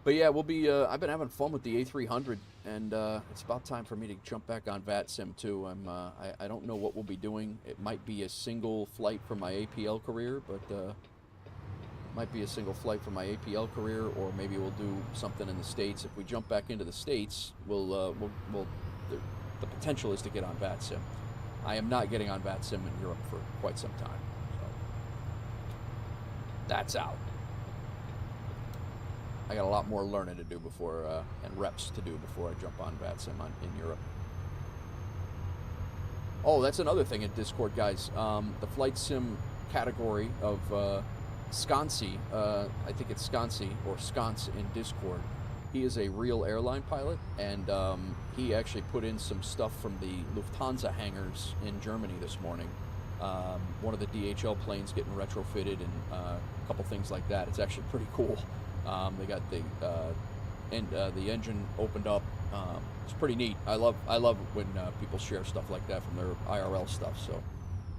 But yeah, we'll be. I've been having fun with the A300, and it's about time for me to jump back on VATSIM too. I don't know what we'll be doing. It might be a single flight for my APL career, but might be a single flight for my APL career, or maybe we'll do something in the States. If we jump back into the States, we'll the potential is to get on VATSIM. I am not getting on VATSIM in Europe for quite some time, so that's out. I got a lot more learning to do before, and reps to do before I jump on VATSIM in Europe. Oh, that's another thing in Discord, guys. The flight sim category of Sconcy, I think it's Sconcy or Sconce in Discord. He is a real airline pilot, and he actually put in some stuff from the Lufthansa hangars in Germany this morning. One of the DHL planes getting retrofitted, and a couple things like that. It's actually pretty cool. They got the engine opened up, It's pretty neat. I love when people share stuff like that from their IRL stuff. So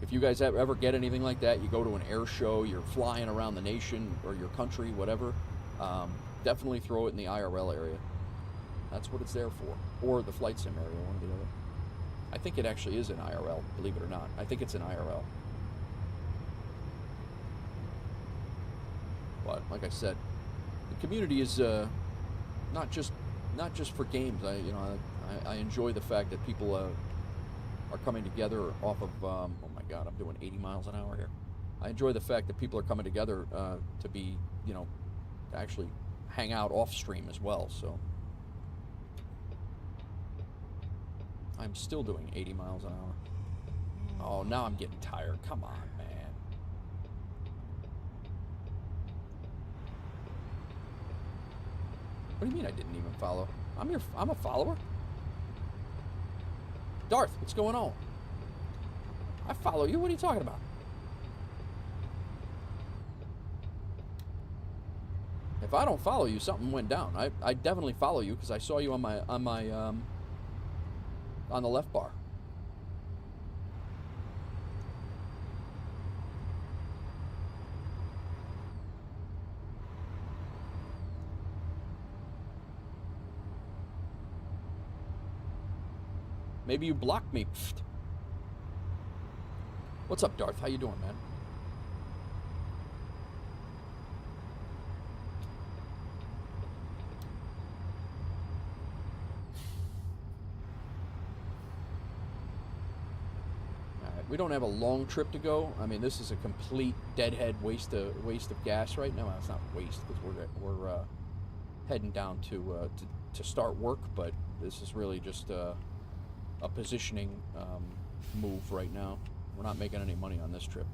if you guys ever get anything like that, you go to an air show, you're flying around the nation or your country, whatever, definitely throw it in the IRL area. That's what it's there for. Or the flight sim area, one or the other. I think it actually is in IRL, believe it or not. I think it's in IRL. But like I said, the community is not just for games. I enjoy the fact that people are coming together off of. Oh my God, I'm doing 80 miles an hour here. I enjoy the fact that people are coming together to be, to actually hang out off stream as well. So I'm still doing 80 miles an hour. Oh, now I'm getting tired. Come on, man. What do you mean I didn't even follow? I'm a follower. Darth, what's going on? I follow you. What are you talking about? If I don't follow you, something went down. I definitely follow you because I saw you on the left bar. Maybe you blocked me. Pfft. What's up, Darth? How you doing, man? Alright, we don't have a long trip to go. I mean, this is a complete deadhead waste of gas right now. Well, it's not waste because we're heading down to start work, but this is really just a positioning move right now. We're not making any money on this trip.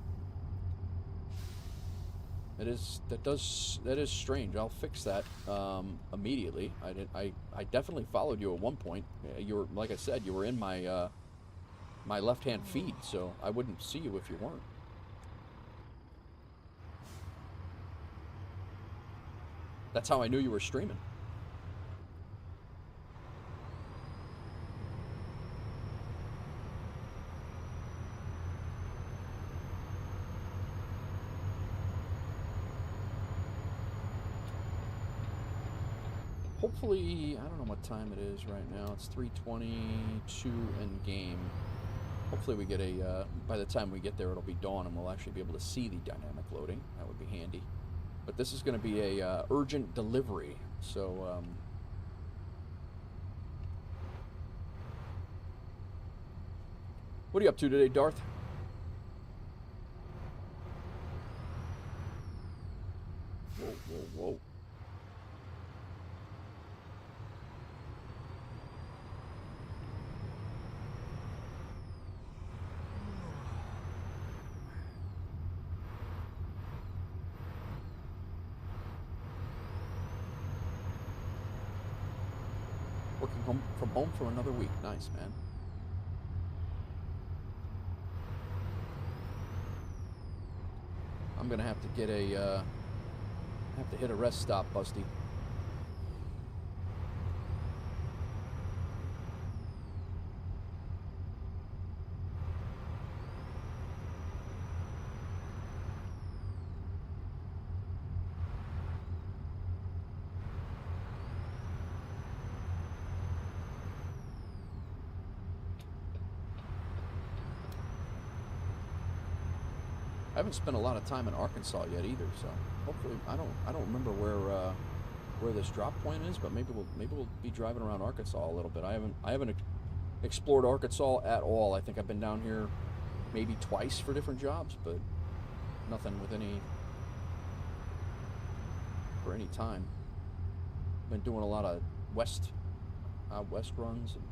That is strange. I'll fix that immediately. I definitely followed you at one point. You were, like I said, you were in my my left-hand feed, so I wouldn't see you if you weren't. That's how I knew you were streaming. Hopefully, I don't know what time it is right now. It's 3:22 in game. Hopefully we get by the time we get there, it'll be dawn and we'll actually be able to see the dynamic loading. That would be handy. But this is going to be a urgent delivery, so what are you up to today, Darth? Whoa, whoa, whoa. Working from home for another week. Nice, man. I'm gonna have to get have to hit a rest stop, Busty. I haven't spent a lot of time in Arkansas yet either, so hopefully I don't remember where this drop point is, but maybe we'll be driving around Arkansas a little bit. I haven't explored Arkansas at all. I think I've been down here maybe twice for different jobs, but nothing with any time. Been doing a lot of west runs. And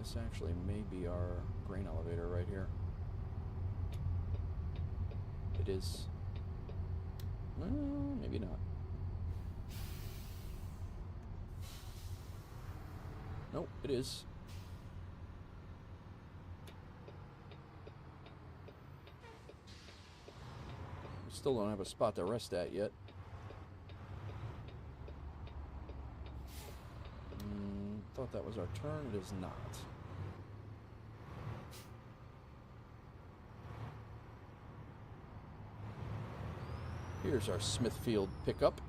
this actually may be our grain elevator right here. It is. Maybe not. Nope, it is. We still don't have a spot to rest at yet. Thought that was our turn. It is not. Here's our Smithfield pickup.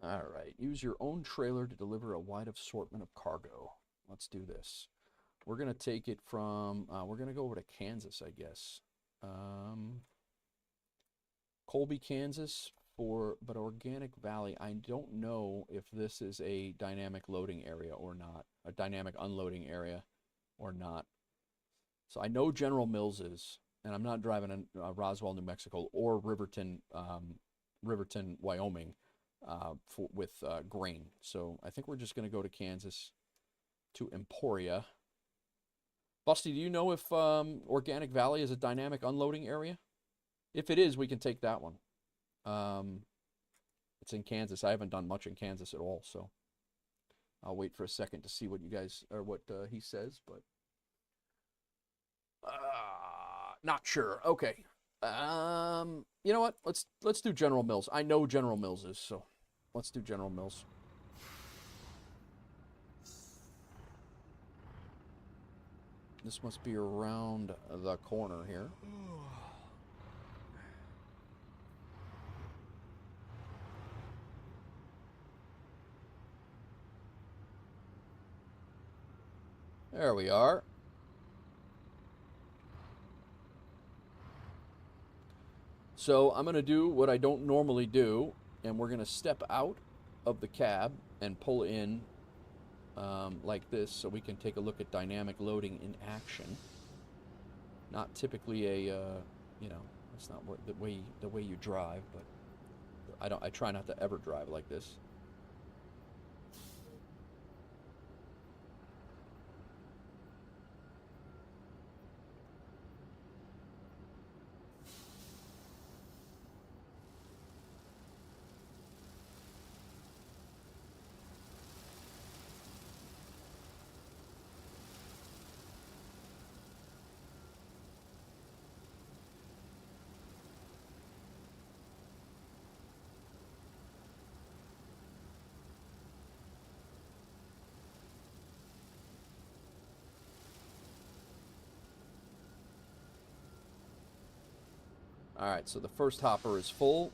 All right, use your own trailer to deliver a wide assortment of cargo. Let's do this. We're going to take it from, we're going to go over to Kansas, I guess. Colby, Kansas, but Organic Valley, I don't know if this is a dynamic loading area or not, a dynamic unloading area or not. So I know General Mills is, and I'm not driving in Roswell, New Mexico, or Riverton, Wyoming. With grain. So I think we're just going to go to Kansas, to Emporia. Busty, do you know if Organic Valley is a dynamic unloading area? If it is, we can take that one. It's in Kansas. I haven't done much in Kansas at all, so I'll wait for a second to see what you guys, or what he says, but not sure. Okay. You know what? Let's do General Mills. I know General Mills is, so let's do General Mills. This must be around the corner here. There we are. So I'm going to do what I don't normally do, and we're going to step out of the cab and pull in like this so we can take a look at dynamic loading in action. Not typically a, you know, it's not the way you drive, but I try not to ever drive like this. All right, so the first hopper is full.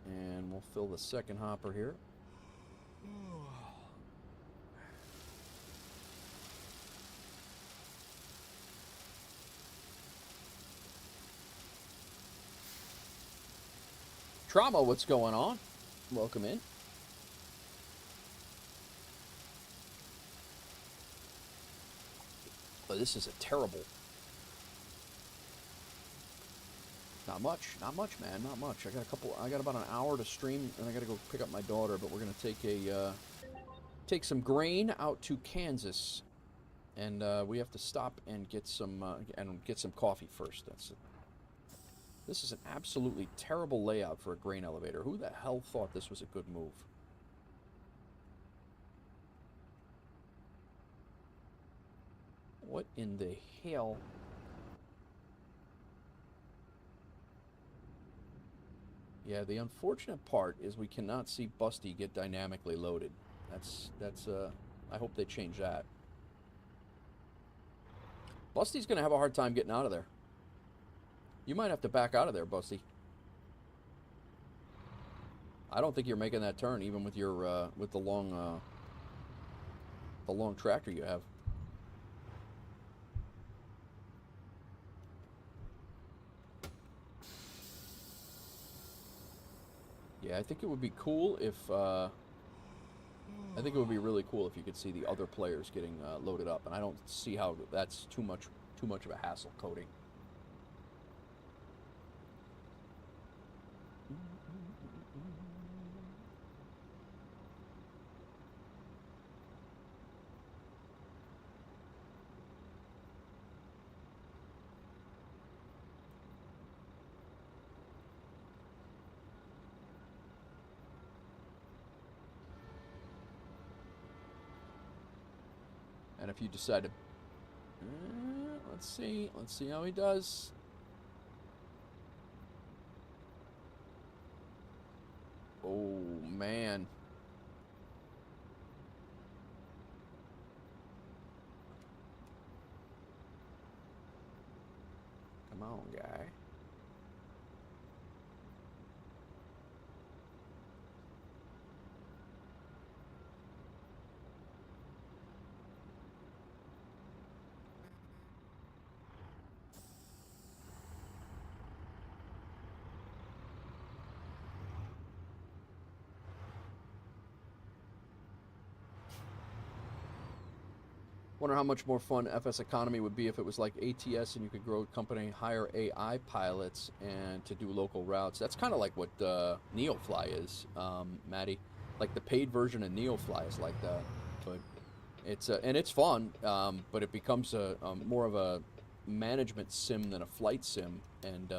And we'll fill the second hopper here. Trauma, what's going on? Welcome in. Oh, this is a terrible. Not much, man, not much. I got about an hour to stream, and I got to go pick up my daughter. But we're gonna take some grain out to Kansas, and we have to stop and get some coffee first. That's it. This is an absolutely terrible layout for a grain elevator. Who the hell thought this was a good move? What in the hell? Yeah, the unfortunate part is we cannot see Busty get dynamically loaded. That's I hope they change that. Busty's gonna have a hard time getting out of there. You might have to back out of there, Busty. I don't think you're making that turn, even with your with the long tractor you have. Yeah, I think it would be cool if, I think it would be really cool if you could see the other players getting loaded up, and I don't see how that's too much of a hassle coding. if you decide to... let's see how he does. Oh, man. Come on, guy. Wonder how much more fun FS Economy would be if it was like ATS and you could grow a company, hire AI pilots, and to do local routes. That's kind of like what Neofly is, Maddie. Like the paid version of Neofly is like that, but it's and it's fun, but it becomes a more of a management sim than a flight sim, and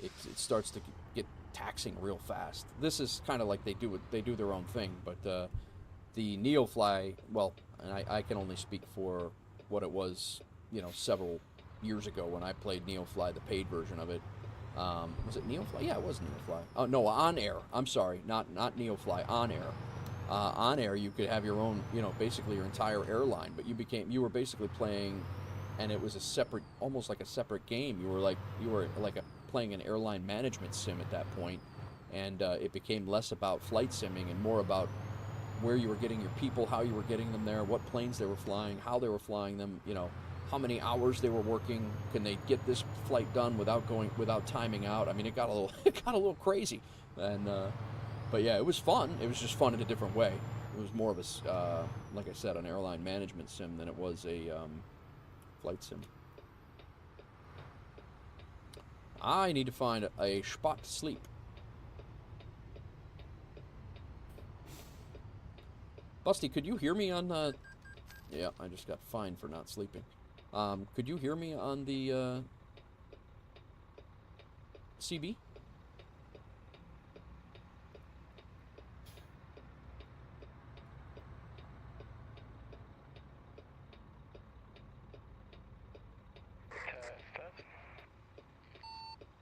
it starts to get taxing real fast. This is kind of like they do their own thing, but the Neofly, well, and I can only speak for what it was, you know, several years ago when I played Neofly, the paid version of it. Was it Neofly? Yeah, it was Neofly. Oh, no, On Air. I'm sorry, not Neofly, On Air. On Air, you could have your own, you know, basically your entire airline, but you were basically playing, and it was a separate, almost like a separate game. You were like playing an airline management sim at that point, and it became less about flight simming and more about where you were getting your people, how you were getting them there, what planes they were flying, how they were flying them, you know, how many hours they were working, can they get this flight done without timing out. I mean, it got a little crazy, and but yeah, it was fun. It was just fun in a different way. It was more of a like I said, an airline management sim than it was a flight sim. I need to find a spot to sleep. Busty, could you hear me on yeah, I just got fined for not sleeping. Could you hear me on the CB?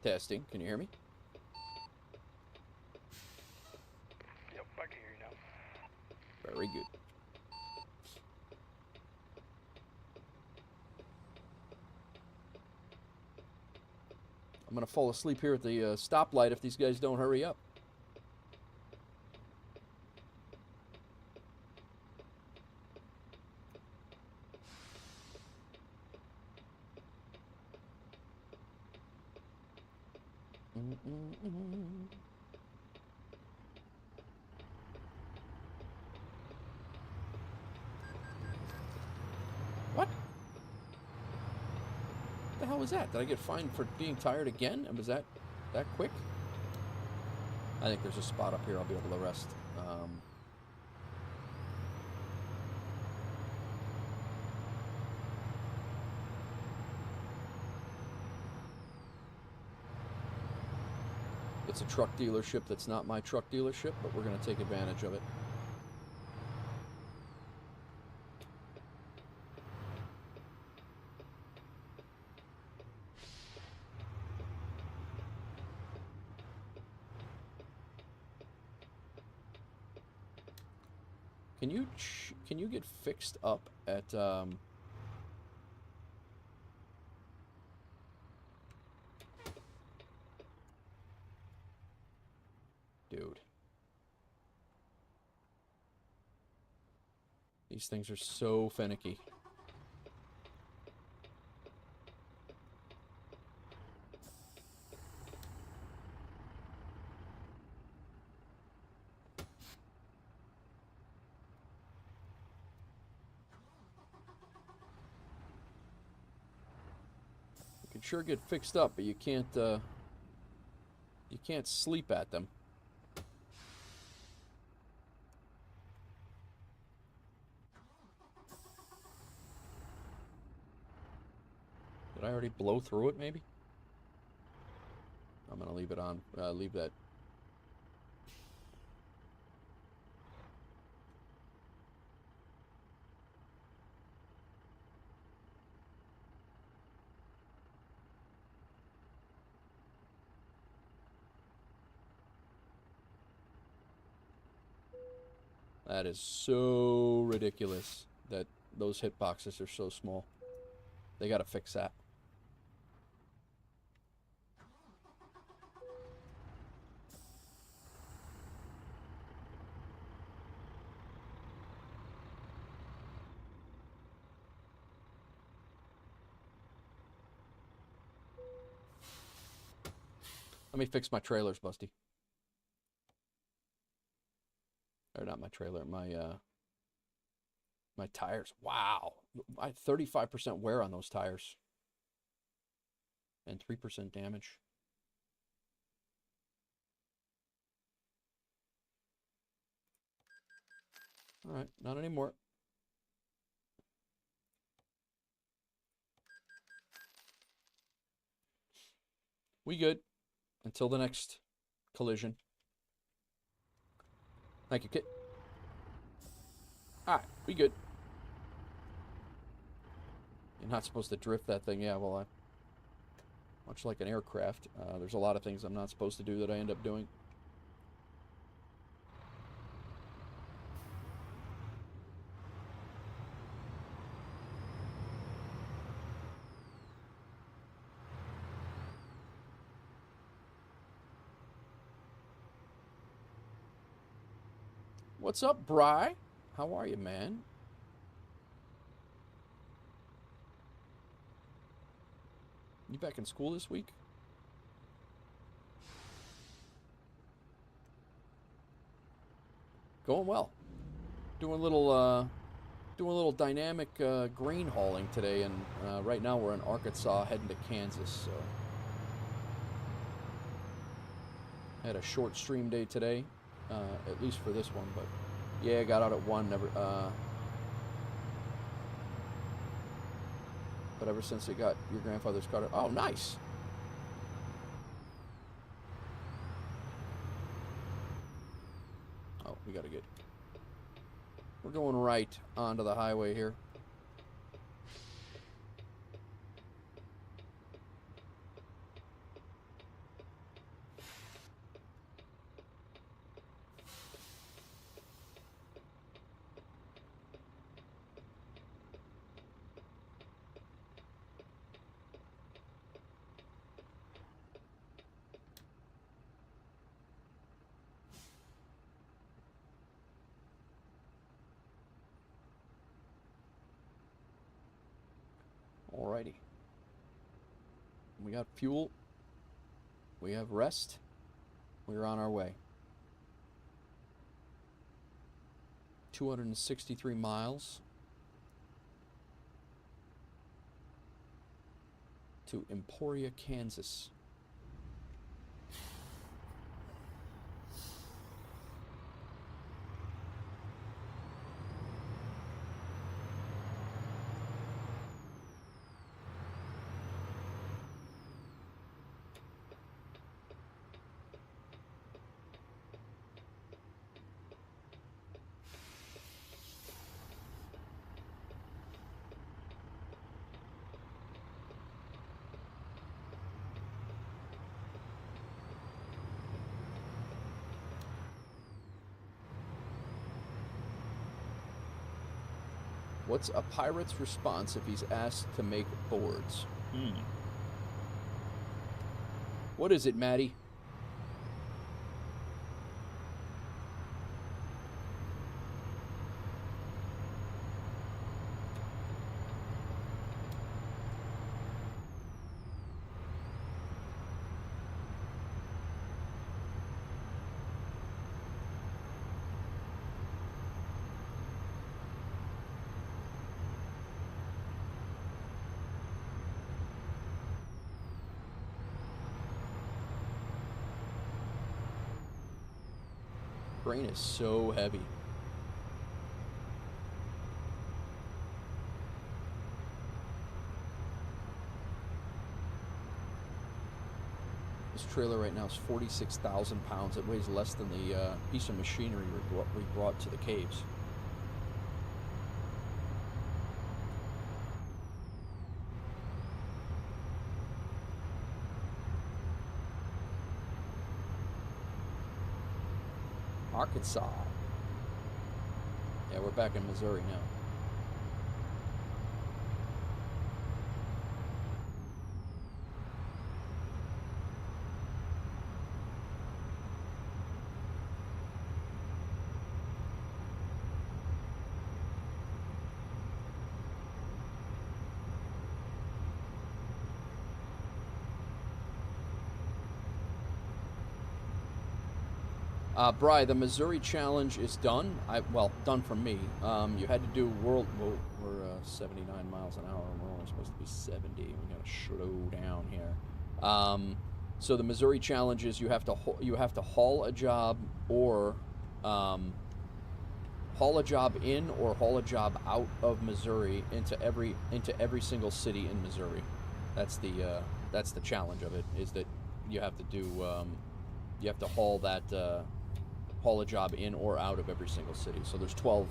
Testing. Can you hear me? Yep, I can hear you now. Very good. I'm gonna fall asleep here at the stoplight if these guys don't hurry up. What? What the hell was that? Did I get fined for being tired again? And was that quick? I think there's a spot up here I'll be able to rest. It's a truck dealership that's not my truck dealership, but we're going to take advantage of it. Can you get fixed up at dude. These things are so finicky. You can sure get fixed up, but you can't sleep at them. Did I already blow through it, maybe? I'm going to leave it on. Leave that. That is so ridiculous that those hitboxes are so small. They got to fix that. Let me fix my trailers, Busty. Or not my trailer, my tires. Wow. I had 35% wear on those tires. And 3% damage. All right, not anymore. We good until the next collision. Thank you, Kit. All right, we good. You're not supposed to drift that thing. Yeah, well, much like an aircraft, there's a lot of things I'm not supposed to do that I end up doing. What's up, Bry? How are you, man? You back in school this week? Going well. Doing a little dynamic grain hauling today, and right now we're in Arkansas heading to Kansas. So I had a short stream day today, at least for this one. But yeah, got out at 1. Never. But ever since it got your grandfather's car, oh, nice. Oh, we gotta get. We're going right onto the highway here. Alrighty. We got fuel. We have rest. We're on our way. 263 miles to Emporia, Kansas. What's a pirate's response if he's asked to make boards? What is it, Maddie? Brain is so heavy. This trailer right now is 46,000 pounds. It weighs less than the piece of machinery we brought to the caves. Arkansas. Yeah, we're back in Missouri now. Bri, the Missouri Challenge is done. Well, done for me. You had to do world. Well, we're 79 miles an hour, and we're only supposed to be 70. We gotta slow down here. So the Missouri Challenge is you have to haul a job or haul a job in or haul a job out of Missouri into every single city in Missouri. That's the challenge of it. Is that you have to do you have to haul a job in or out of every single city. So there's 12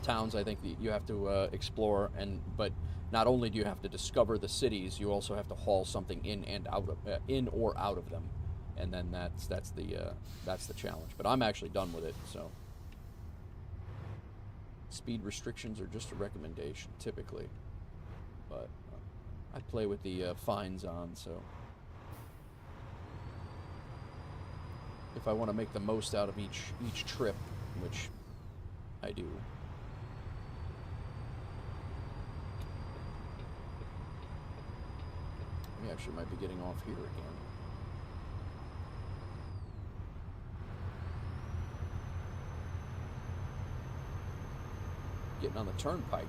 towns I think that you have to explore, but not only do you have to discover the cities, you also have to haul something in or out of them, and then that's the challenge. But I'm actually done with it. So speed restrictions are just a recommendation typically, but I play with the fines on, so if I want to make the most out of each trip, which I do. We actually might be getting off here again. Getting on the turnpike.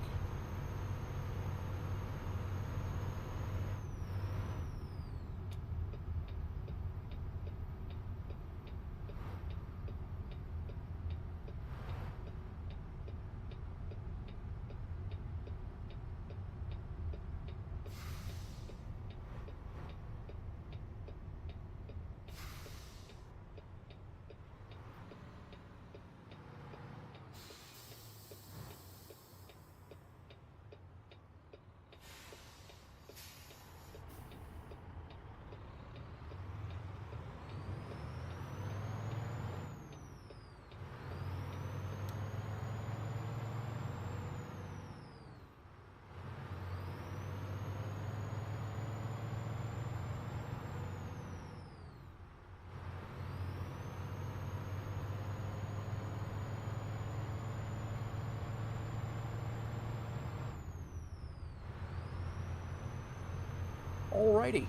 Alrighty.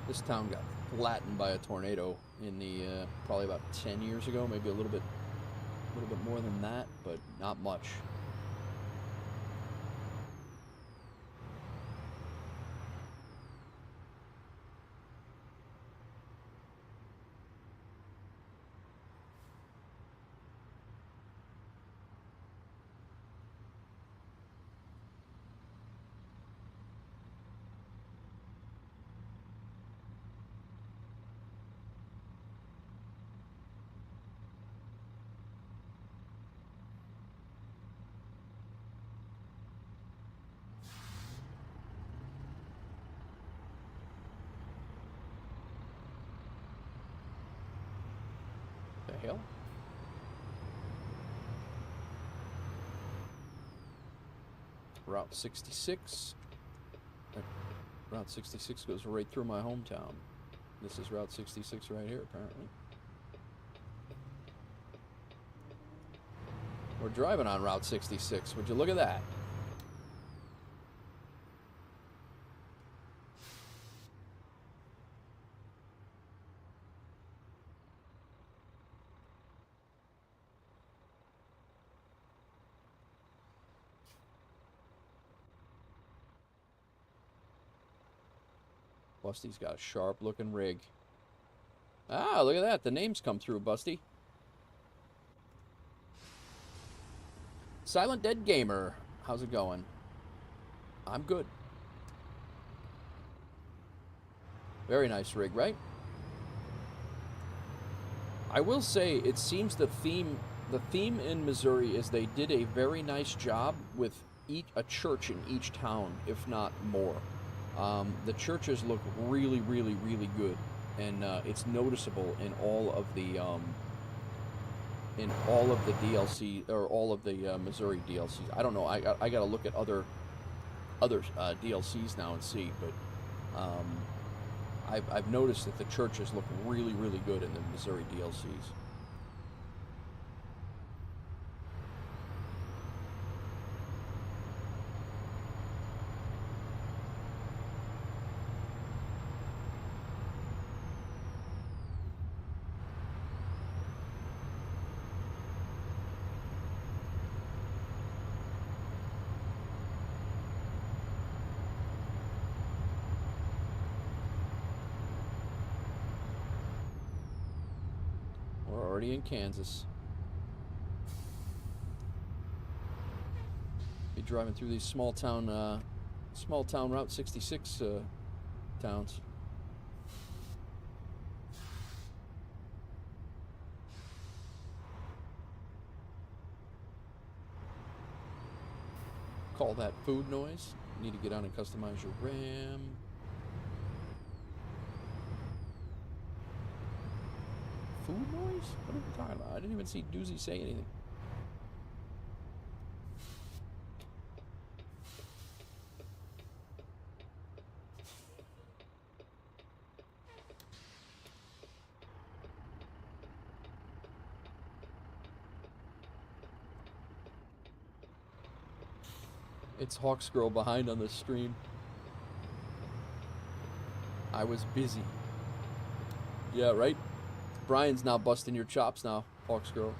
This town got flattened by a tornado in the probably about 10 years ago, maybe a little bit more than that, but not much. The hell? Route 66. Route 66 goes right through my hometown. This is Route 66 right here, apparently. We're driving on Route 66. Would you look at that? Busty's got a sharp-looking rig. Ah, look at that. The names come through, Busty. Silent Dead Gamer. How's it going? I'm good. Very nice rig, right? I will say, it seems the theme in Missouri is they did a very nice job with a church in each town, if not more. The churches look really, really, really good, and it's noticeable in all of the DLC or all of the Missouri DLCs. I don't know. I got to look at other DLCs now and see, but I've noticed that the churches look really, really good in the Missouri DLCs. We're already in Kansas. Be driving through these small town Route 66 towns. Call that food noise. You need to get on and customize your RAM. Food noise? What are we talking about? I didn't even see Doozy say anything. It's Hawks Girl behind on the stream. I was busy. Yeah, right? Brian's now busting your chops now, Hawks Girl.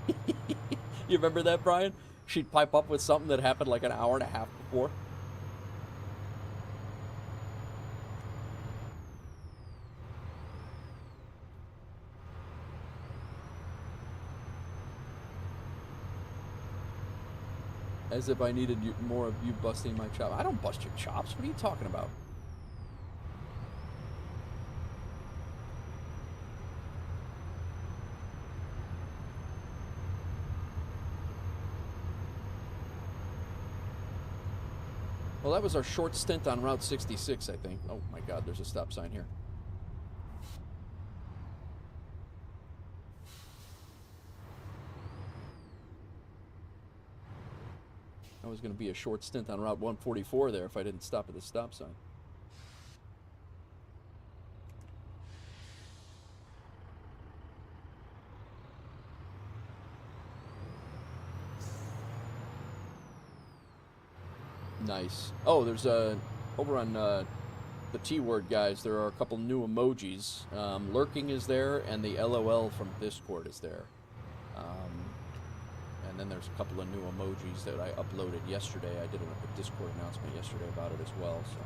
You remember that, Brian? She'd pipe up with something that happened like an hour and a half before. As if I needed more of you busting my chops. I don't bust your chops. What are you talking about? Well, that was our short stint on Route 66, I think. Oh my God, there's a stop sign here. That was going to be a short stint on Route 144 there if I didn't stop at the stop sign. Nice. Oh, there's over on the T-word, guys, there are a couple new emojis. Lurking is there, and the LOL from Discord is there. And then there's a couple of new emojis that I uploaded yesterday. I did a Discord announcement yesterday about it as well. So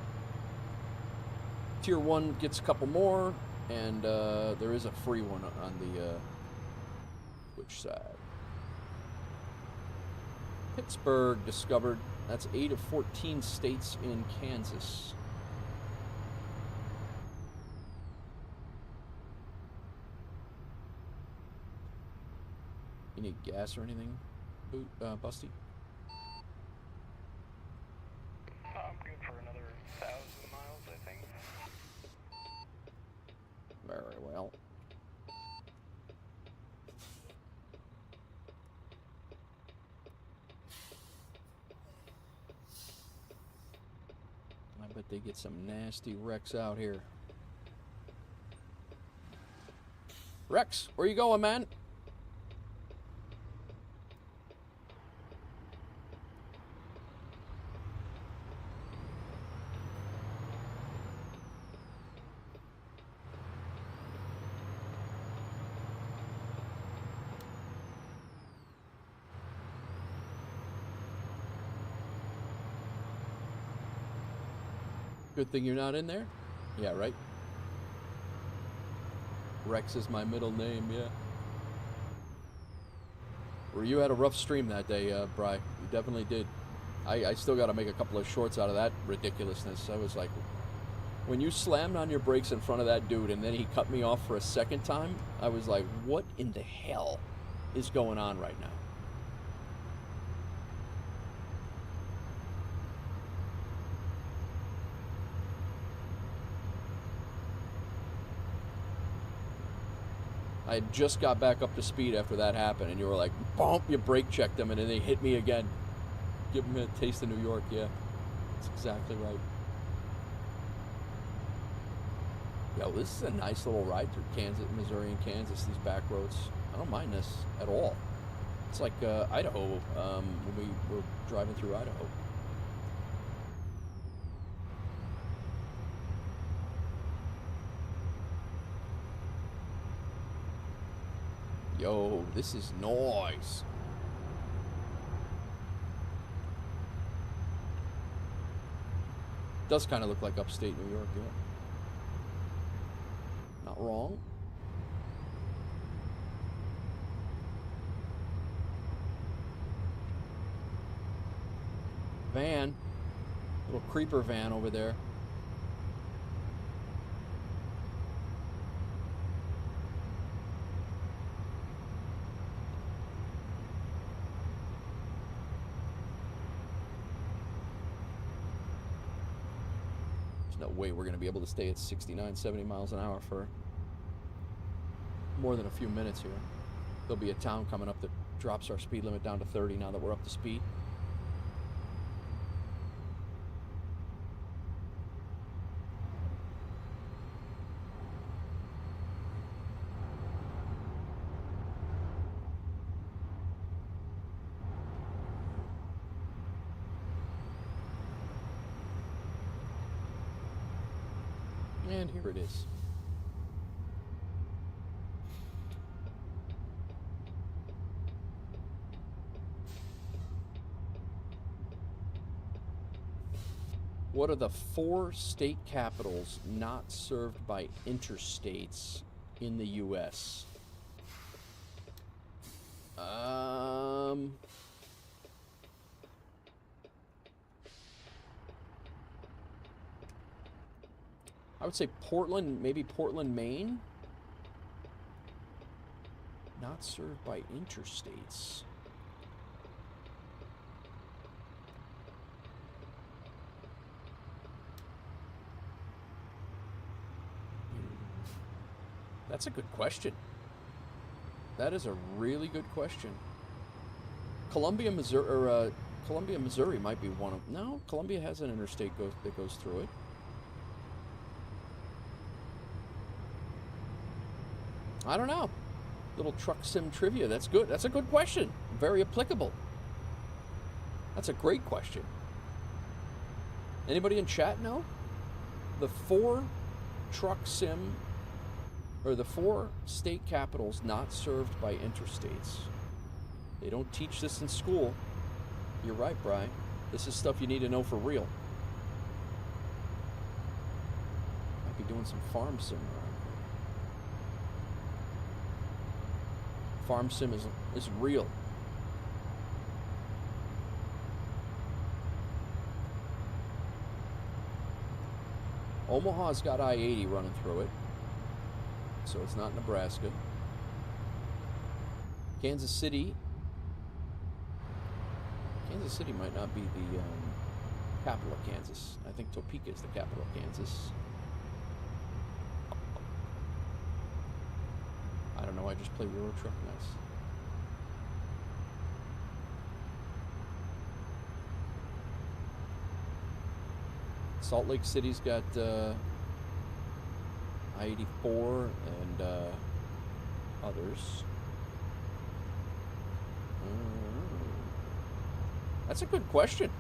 Tier 1 gets a couple more, and there is a free one on the Twitch side. Pittsburgh discovered. That's 8 of 14 states in Kansas. You need gas or anything, Busty? I'm good for another 1,000 miles, I think. Very well. I bet they get some nasty wrecks out here. Rex, where you going, man? Good thing you're not in there? Yeah, right? Rex is my middle name, yeah. Well, you had a rough stream that day, Bri. You definitely did. I still got to make a couple of shorts out of that ridiculousness. I was like, when you slammed on your brakes in front of that dude and then he cut me off for a second time, I was like, what in the hell is going on right now? I had just got back up to speed after that happened, and you were like, bump, you brake checked them, and then they hit me again. Give them a taste of New York, yeah. That's exactly right. Yo, this is a nice little ride through Kansas, Missouri and Kansas, these back roads. I don't mind this at all. It's like Idaho, when we were driving through Idaho. Yo, this is nice. Does kind of look like upstate New York, yeah. Not wrong. Van. Little creeper van over there. No way we're going to be able to stay at 69, 70 miles an hour for more than a few minutes here. There'll be a town coming up that drops our speed limit down to 30 now that we're up to speed. And here it is. What are the 4 state capitals not served by interstates in the U.S.? I would say Portland, maybe Portland, Maine. Not served by interstates. That's a good question. That is a really good question. Columbia, Missouri might be one of... No, Columbia has an interstate that goes through it. I don't know. Little truck sim trivia. That's good. That's a good question. Very applicable. That's a great question. Anybody in chat know? The 4 truck sim, or the 4 state capitals not served by interstates. They don't teach this in school. You're right, Brian. This is stuff you need to know for real. Might be doing some farm sim around here. Farm sim is real. Omaha's got I-80 running through it, so it's not Nebraska. Kansas City might not be the capital of Kansas. I think Topeka is the capital of Kansas. I don't know, I just play Euro Truck nice. Salt Lake City's got I-84 and others. That's a good question.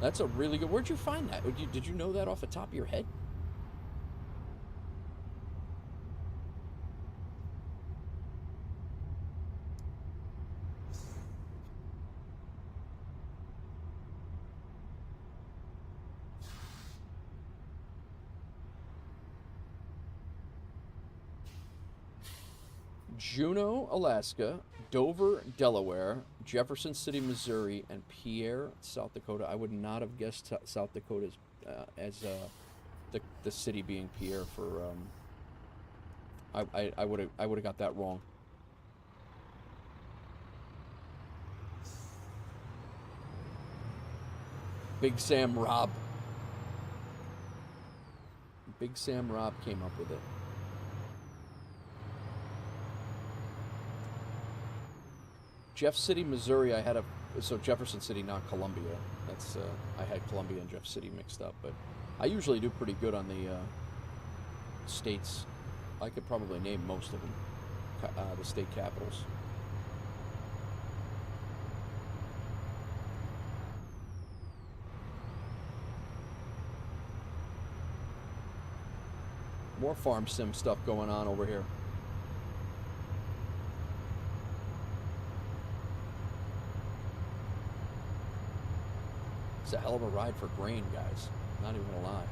That's a really good... Where'd you find that? Did you know that off the top of your head? Juneau, Alaska, Dover, Delaware, Jefferson City, Missouri, and Pierre, South Dakota. I would not have guessed South Dakota as the city being Pierre for. I would have got that wrong. Big Sam Rob. Big Sam Rob came up with it. Jeff City, Missouri, I had so Jefferson City, not Columbia. That's, I had Columbia and Jeff City mixed up, but I usually do pretty good on the states. I could probably name most of them, the state capitals. More farm sim stuff going on over here. It's a hell of a ride for grain, guys. Not even gonna lie.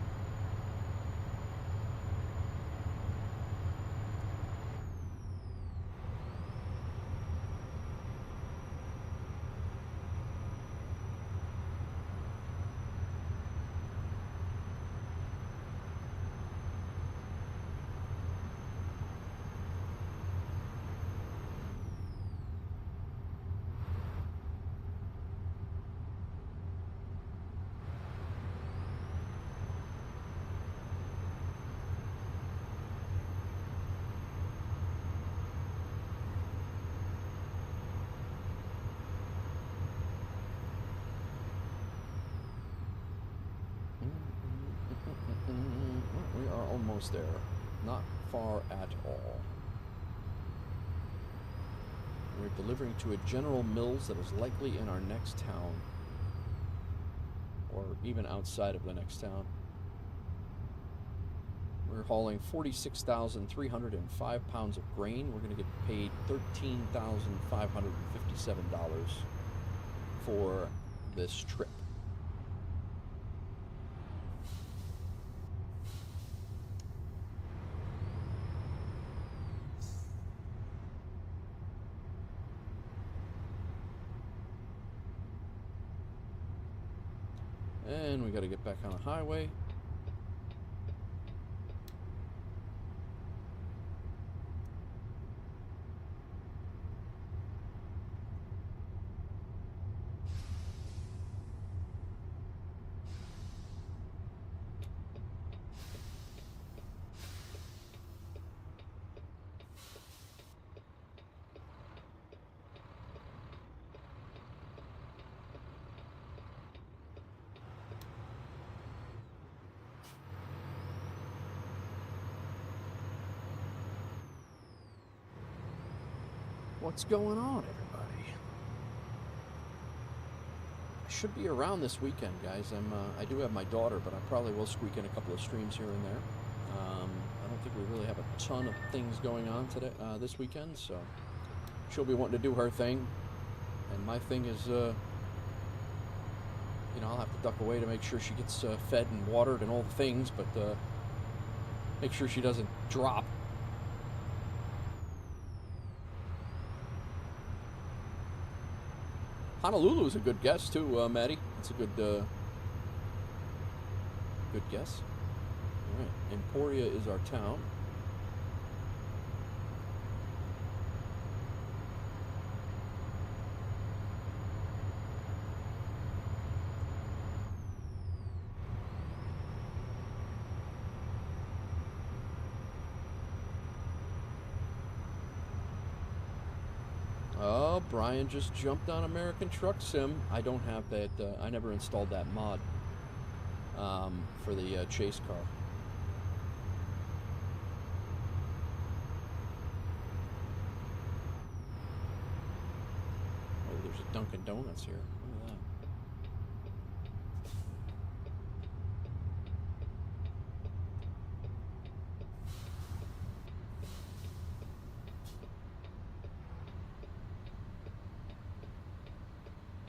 We are almost there. Not far at all. We're delivering to a General Mills that is likely in our next town. Or even outside of the next town. We're hauling 46,305 pounds of grain. We're going to get paid $13,557 for this trip. And we got to get back on the highway. What's going on, everybody? I should be around this weekend, guys. I do have my daughter, but I probably will squeak in a couple of streams here and there. I don't think we really have a ton of things going on today, this weekend, so she'll be wanting to do her thing, and my thing is, you know, I'll have to duck away to make sure she gets fed and watered and all the things, but make sure she doesn't drop. Honolulu is a good guess too, Maddie. It's a good guess. All right, Emporia is our town. Oh, Brian just jumped on American Truck Sim. I don't have that. I never installed that mod for the chase car. Oh, there's a Dunkin' Donuts here. Look at that.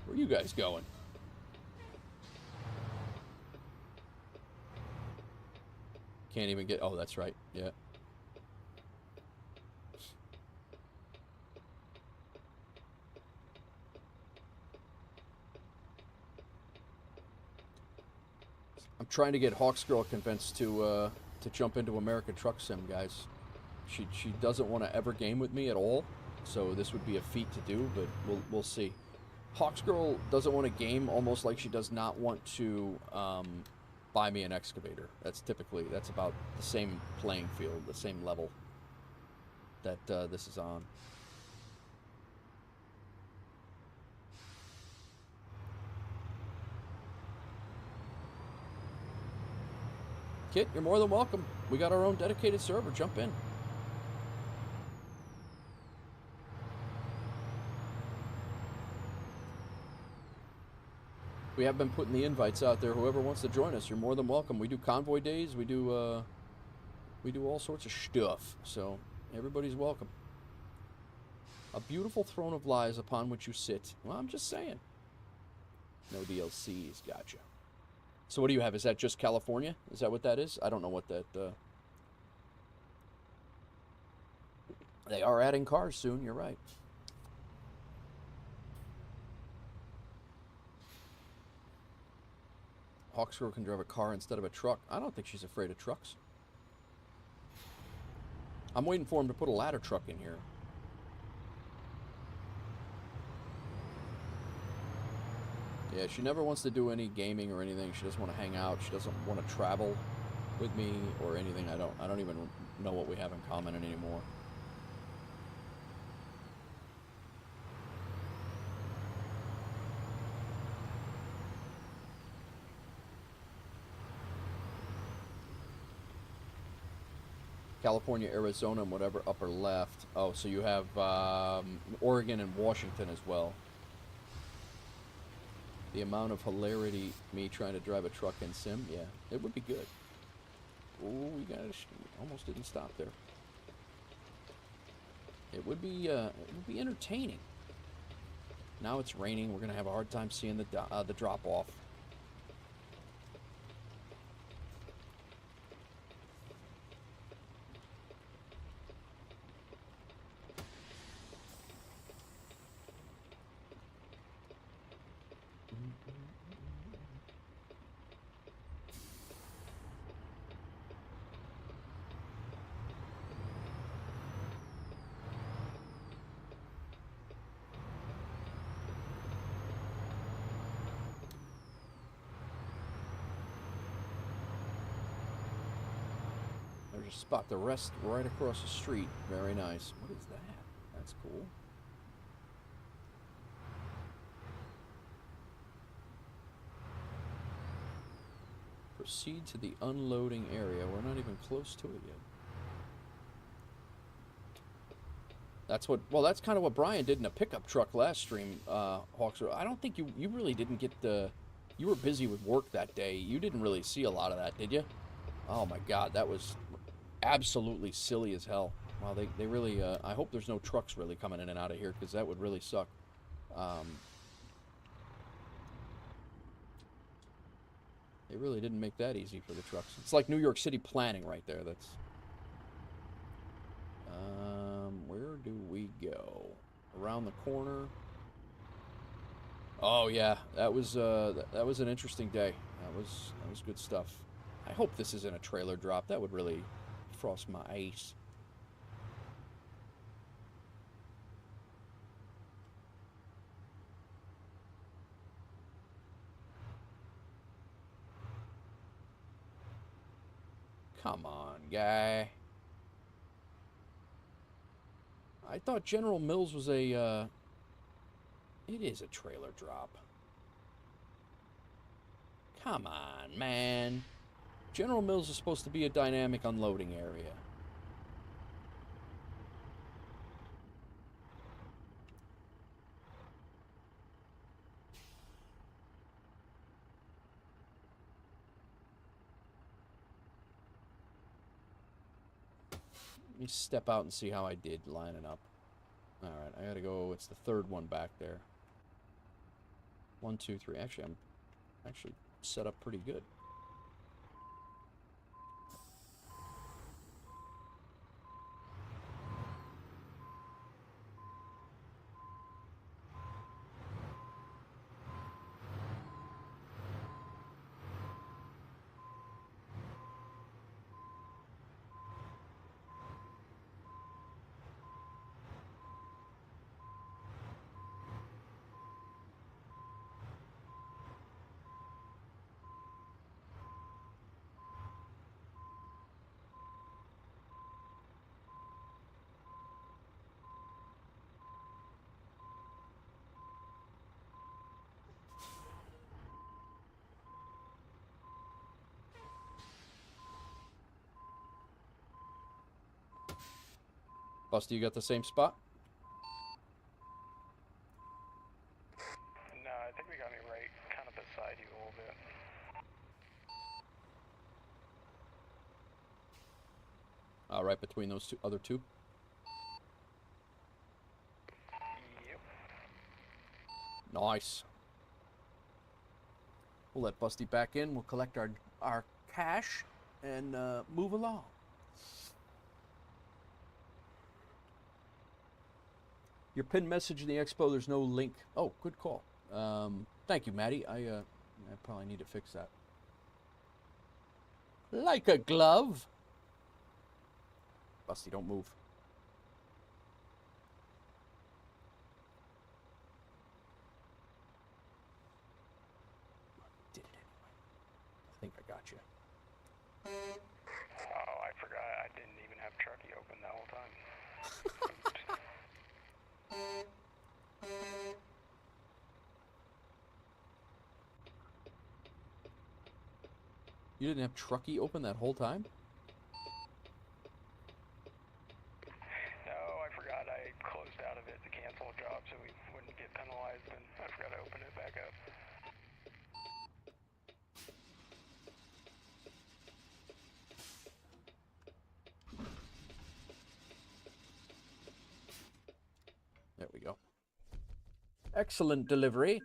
Where are you guys going? Can't even get... Oh, that's right. Yeah. I'm trying to get Hawks Girl convinced to jump into American Truck Sim, guys. She doesn't want to ever game with me at all, so this would be a feat to do, but we'll see. Hawks Girl doesn't want to game almost like she does not want to buy me an excavator. That's about the same playing field, the same level that this is on. Kit, you're more than welcome. We got our own dedicated server. Jump in. We have been putting the invites out there. Whoever wants to join us, you're more than welcome. We do convoy days. We do all sorts of stuff. So everybody's welcome. A beautiful throne of lies upon which you sit. Well, I'm just saying. No DLCs. Gotcha. So what do you have? Is that just California? Is that what that is? I don't know what that... They are adding cars soon. You're right. Hawksgirl can drive a car instead of a truck. I don't think she's afraid of trucks. I'm waiting for him to put a ladder truck in here. Yeah, she never wants to do any gaming or anything. She doesn't want to hang out. She doesn't want to travel with me or anything. I don't even know what we have in common anymore. California, Arizona, and whatever upper left. Oh, so you have Oregon and Washington as well. The amount of hilarity me trying to drive a truck in sim, yeah, it would be good. Oh, we almost didn't stop there. It would be entertaining. Now it's raining. We're gonna have a hard time seeing the drop off. There's a spot to rest right across the street. Very nice. What is that? That's cool. Proceed to the unloading area. We're not even close to it yet. That's what, well, that's kind of what Brian did in a pickup truck last stream, Hawks. I don't think you really didn't get the, you were busy with work that day. You didn't really see a lot of that, did you? Oh my God, that was absolutely silly as hell. Wow, they really, I hope there's no trucks really coming in and out of here, because that would really suck. They really didn't make that easy for the trucks. It's like New York City planning right there. That's... where do we go? Around the corner. Oh yeah, that was an interesting day. That was good stuff. I hope this isn't a trailer drop. That would really frost my ice. Come on, guy. I thought General Mills was a, it is a trailer drop. Come on, man. General Mills is supposed to be a dynamic unloading area. Let me step out and see how I did lining up. Alright, I gotta go, it's the third one back there. 1, 2, 3. Actually, I'm set up pretty good. Busty, you got the same spot? No, I think we got me right kind of beside you a little bit. Right between those other two? Yep. Nice. We'll let Busty back in. We'll collect our cash and move along. Your pinned message in the expo, there's no link. Oh, good call. Thank you, Maddie. I probably need to fix that. Like a glove. Busty, don't move. Did it anyway. I think I got you. Oh, I forgot. I didn't even have Trucky open the whole time. You didn't have Trucky open that whole time? No, I forgot. I closed out of it to cancel a job so we wouldn't get penalized, and I forgot to open it back up. There we go. Excellent delivery.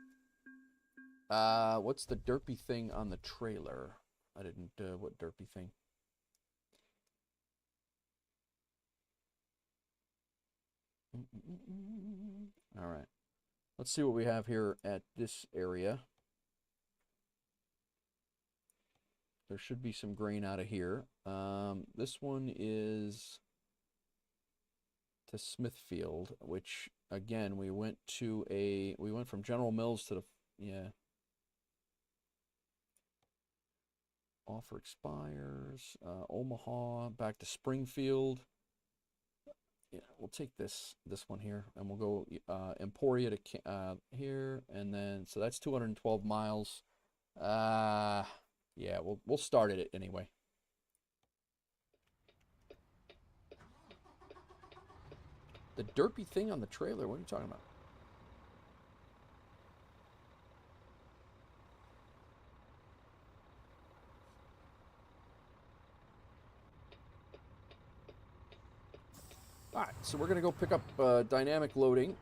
What's the derpy thing on the trailer? I didn't, what derpy thing? All right. Let's see what we have here at this area. There should be some grain out of here. This one is to Smithfield, which again we went from General Mills to the offer expires. Omaha back to Springfield. Yeah, we'll take this one here, and we'll go Emporia to here, and then so that's 212 miles. Yeah, we'll start it anyway. The derpy thing on the trailer, what are you talking about? All right, so we're going to go pick up dynamic loading.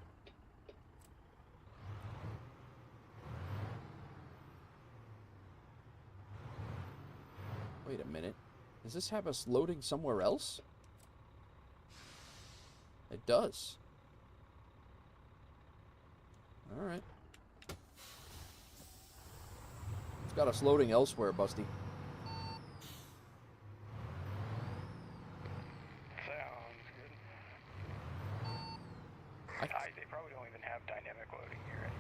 Wait a minute. Does this have us loading somewhere else? It does. All right. It's got us loading elsewhere, Busty. Sounds good. They probably don't even have dynamic loading here anyway.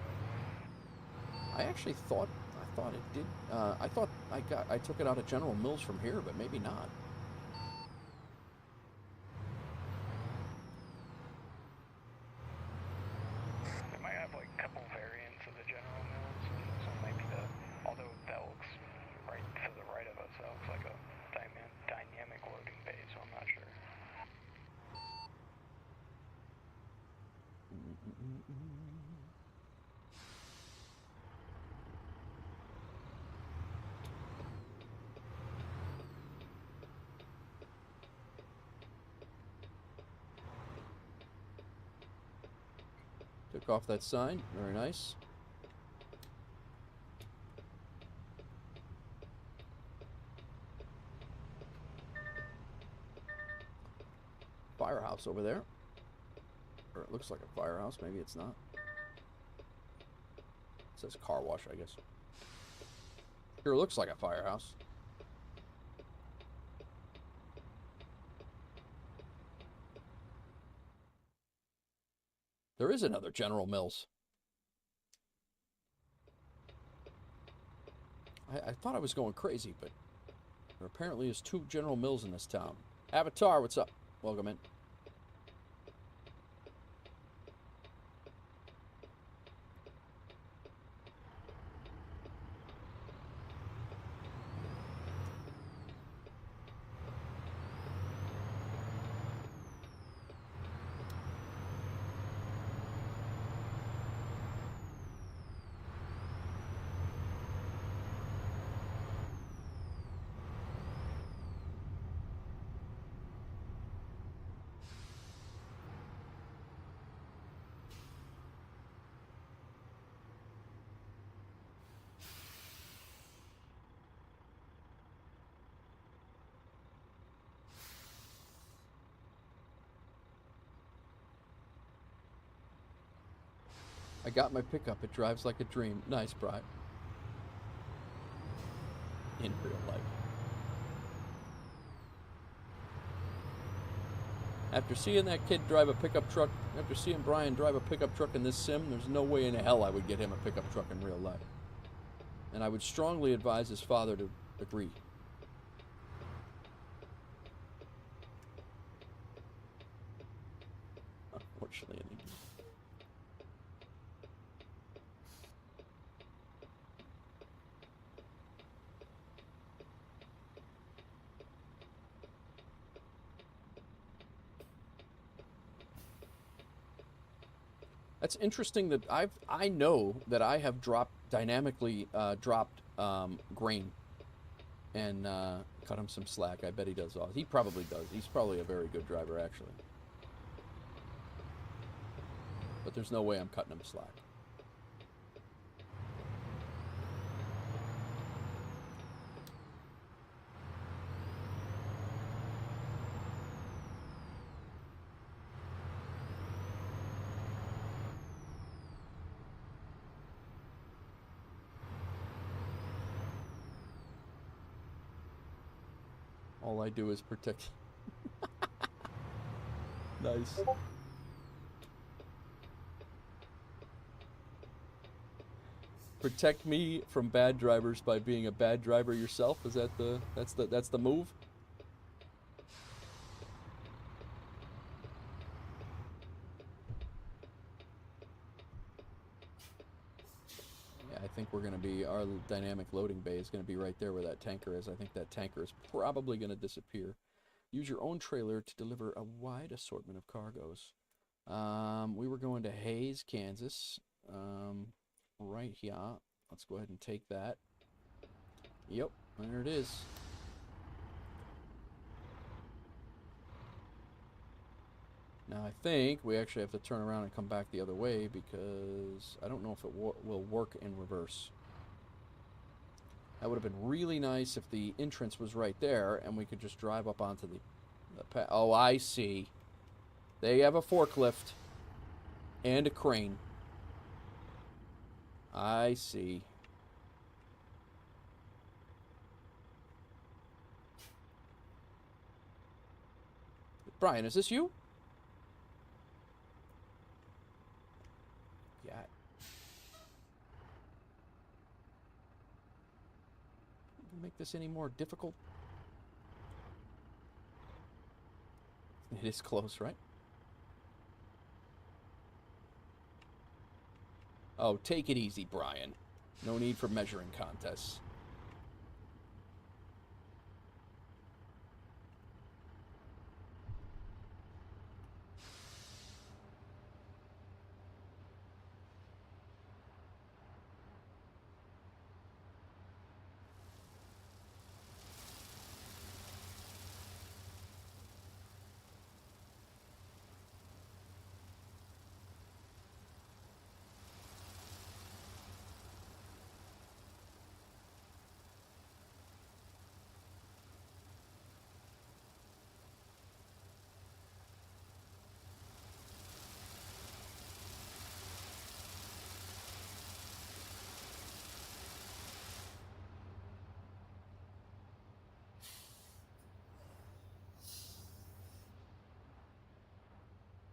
I actually thought it did. I thought I took it out of General Mills from here, but maybe not. It might have like a couple variants of the General Mills, and this one might be although that looks right to the right of us, that looks like a dynamic loading bay, so I'm not sure. Took off that sign. Very nice. Firehouse over there. Or it looks like a firehouse. Maybe it's not. It says car wash, I guess. Sure looks like a firehouse. There is another General Mills. I thought I was going crazy, but there apparently is 2 General Mills in this town. Avatar, what's up? Welcome in. I got my pickup. It drives like a dream. Nice, Brian. In real life. After seeing that kid drive a pickup truck, after seeing Brian drive a pickup truck in this sim, there's no way in hell I would get him a pickup truck in real life. And I would strongly advise his father to agree. Unfortunately, that's interesting that I know that I have dynamically dropped grain and cut him some slack. I bet he does all. He probably does. He's probably a very good driver, actually. But there's no way I'm cutting him slack. All I do is protect. Nice. Protect me from bad drivers by being a bad driver yourself. Is that that's the move? Yeah, I think we're going to be, our dynamic loading bay is going to be right there where that tanker is. I think that tanker is probably going to disappear. Use your own trailer to deliver a wide assortment of cargoes. We were going to Hayes, Kansas. Right here. Let's go ahead and take that. Yep, there it is. Now I think we actually have to turn around and come back the other way because I don't know if it will work in reverse. That would have been really nice if the entrance was right there and we could just drive up onto the path. Oh, I see. They have a forklift and a crane. I see. Brian, is this you? Yeah. Make this any more difficult? It is close, right? Oh, take it easy, Brian. No need for measuring contests.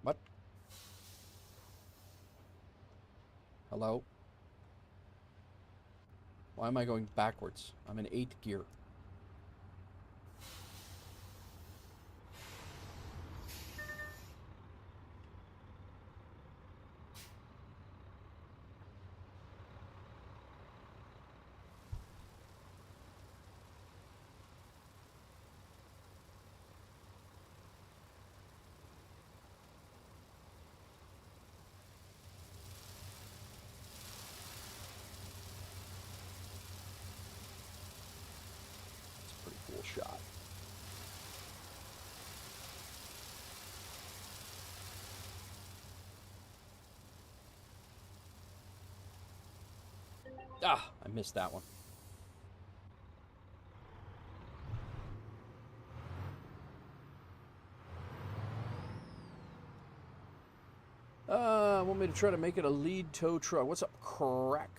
What? Hello? Why am I going backwards? I'm in 8th gear. Cool shot. Ah, I missed that one. Want me to try to make it a lead tow truck. What's up, crack?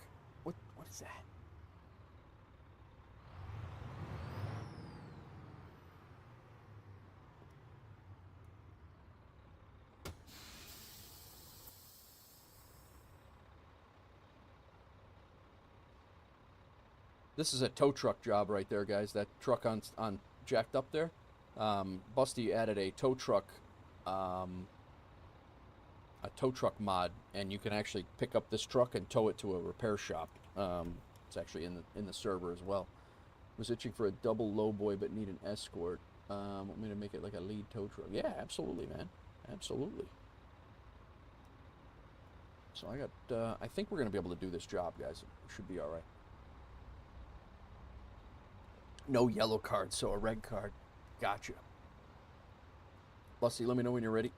What is that? This is a tow truck job right there, guys. That truck on jacked up there. Busty added a tow truck mod, and you can actually pick up this truck and tow it to a repair shop. It's actually in the server as well. Was itching for a double low boy, but need an escort. Want me to make it like a lead tow truck? Yeah, absolutely, man. Absolutely. So I got. I think we're gonna be able to do this job, guys. It should be all right. No yellow card, so a red card. Gotcha. Busty, let me know when you're ready.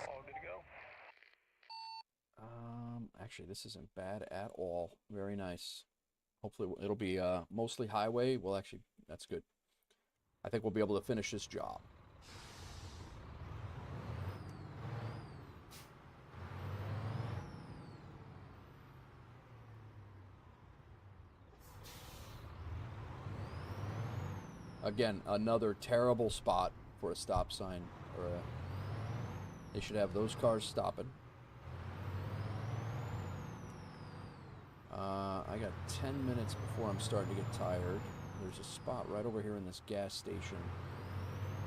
All good to go. Actually, this isn't bad at all. Very nice. Hopefully, it'll be mostly highway. Well, actually, that's good. I think we'll be able to finish this job. Again, another terrible spot for a stop sign. They should have those cars stopping. I got 10 minutes before I'm starting to get tired. There's a spot right over here in this gas station.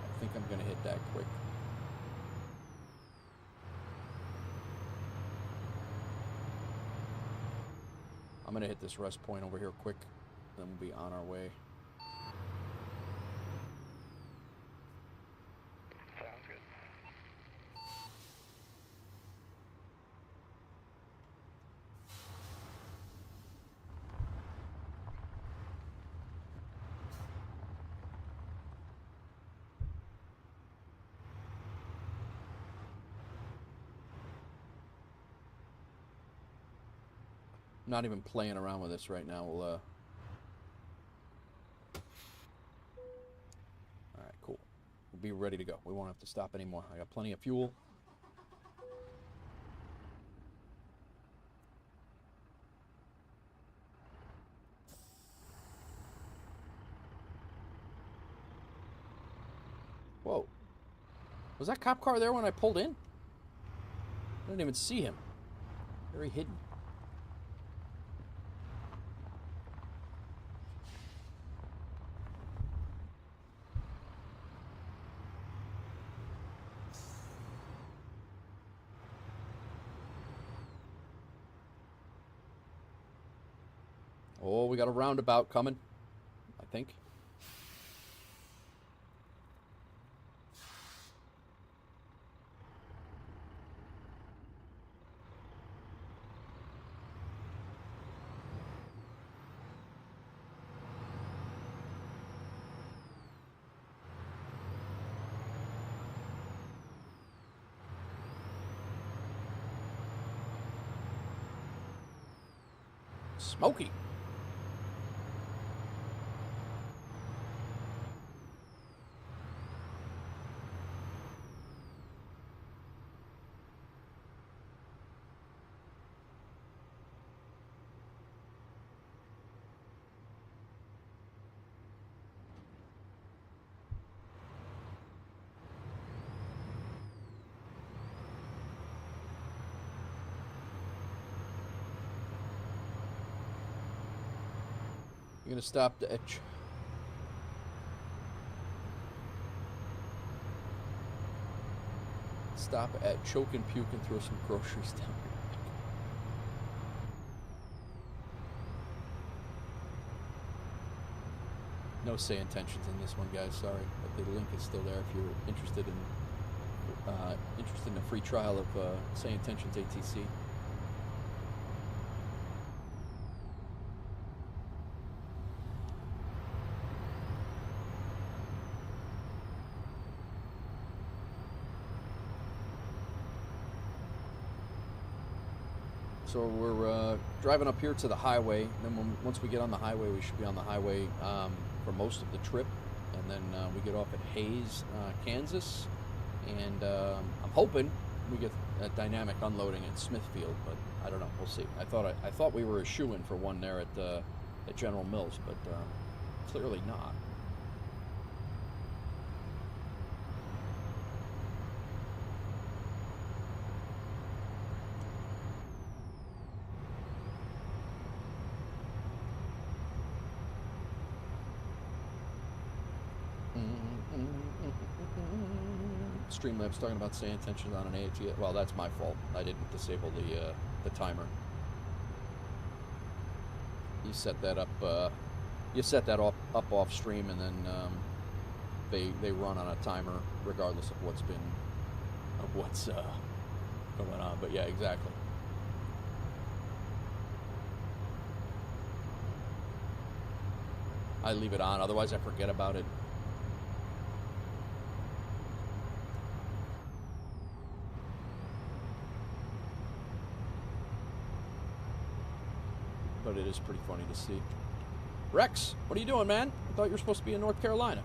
I think I'm going to hit that quick. I'm going to hit this rest point over here quick. Then we'll be on our way. Sounds good. I'm not even playing around with this right now. We'll, all right, cool. We'll be ready to go. We won't have to stop anymore. I got plenty of fuel. Whoa. Was that cop car there when I pulled in? I didn't even see him. Very hidden. Oh, we got a roundabout coming, I think. Smoky. You're gonna stop the etch. Stop at Choke and Puke and throw some groceries down here. No say intentions in this one, guys. Sorry, but the link is still there if you're interested in a free trial of Say Intentions ATC. So we're driving up here to the highway. And then once we get on the highway, we should be on the highway for most of the trip. And then we get off at Hays, Kansas. And I'm hoping we get a dynamic unloading at Smithfield, but I don't know. We'll see. I thought we were a shoo-in for one there at General Mills, but clearly not. Streamlabs talking about staying attention on an AAT. Well, that's my fault. I didn't disable the timer. You set that up. You set that up off stream, and then they run on a timer regardless of what's going on. But yeah, exactly. I leave it on, otherwise I forget about it. But it is pretty funny to see. Rex, what are you doing, man? I thought you were supposed to be in North Carolina.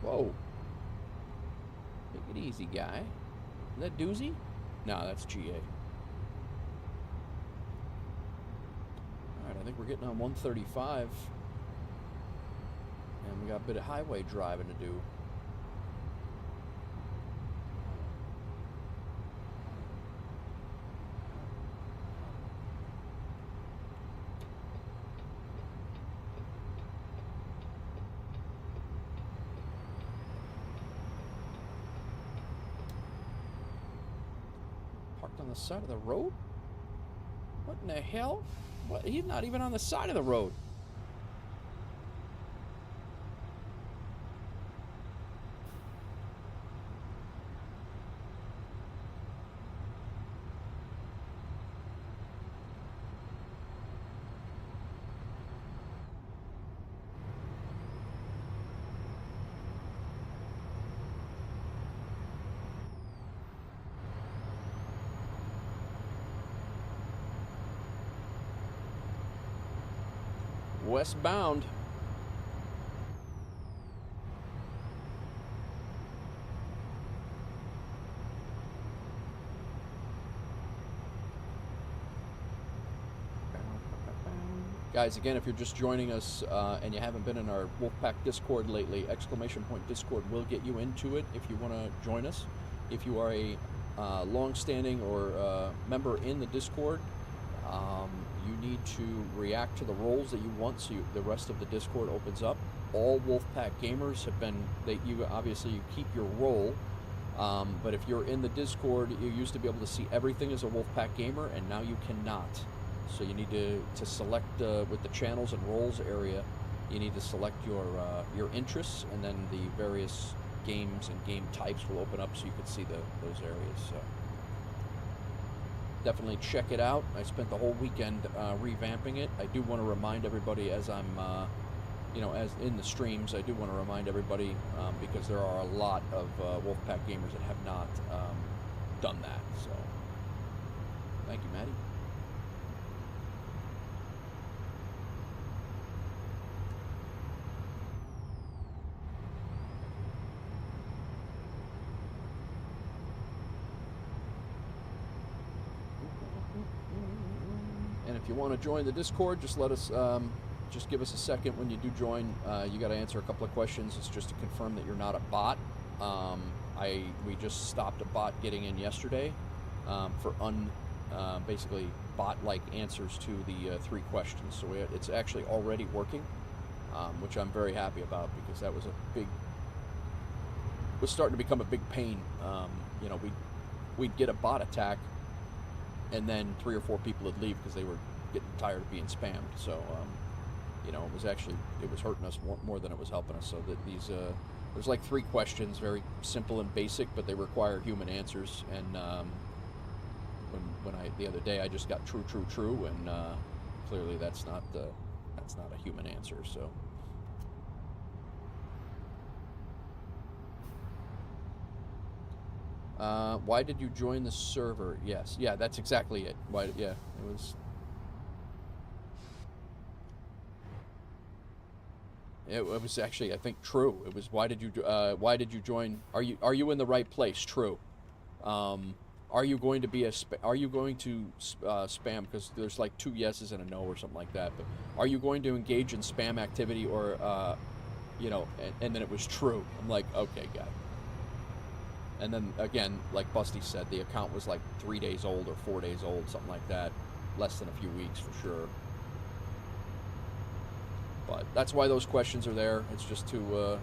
Whoa. Take it easy, guy. Is that Doozy? No, that's GA. Alright, I think we're getting on 135. And we got a bit of highway driving to do. On the side of the road? What in the hell? What? He's not even on the side of the road. Westbound. Guys, again, if you're just joining us and you haven't been in our WolfPack Discord lately, !Discord will get you into it if you want to join us. If you are a long-standing or member in the Discord, you need to react to the roles that you want, so the rest of the Discord opens up. All WolfPack gamers have been, obviously you keep your role, but if you're in the Discord, you used to be able to see everything as a WolfPack gamer, and now you cannot. So you need to select with the channels and roles area. You need to select your interests, and then the various games and game types will open up, so you can see those areas. So definitely check it out. I spent the whole weekend revamping it. I do want to remind everybody as I'm, as in the streams, I do want to remind everybody because there are a lot of WolfPack gamers that have not done that. So thank you, Maddie. And if you want to join the Discord, just let us, just give us a second when you do join. You got to answer a couple of questions. It's just to confirm that you're not a bot. We just stopped a bot getting in yesterday for basically bot-like answers to the 3 questions. So it's actually already working, which I'm very happy about, because that was was starting to become a big pain. We'd get a bot attack, and then 3 or 4 people would leave because they were getting tired of being spammed. So, you know, it was hurting us more than it was helping us. So that these, there's like 3 questions, very simple and basic, but they require human answers. And when the other day I just got true, and clearly that's not a human answer. So. Why did you join the server? Yes. Yeah, that's exactly it. Why? Yeah, it was. It was actually, I think, true. It was why did you join? Are you in the right place? True. Are you going to be spam? Because there's like 2 yeses and a no or something like that. But are you going to engage in spam activity or, you know? And then it was true. I'm like, okay, guy. And then again, like Busty said, the account was like 3 days old or 4 days old, something like that. Less than a few weeks for sure. But that's why those questions are there. It's just to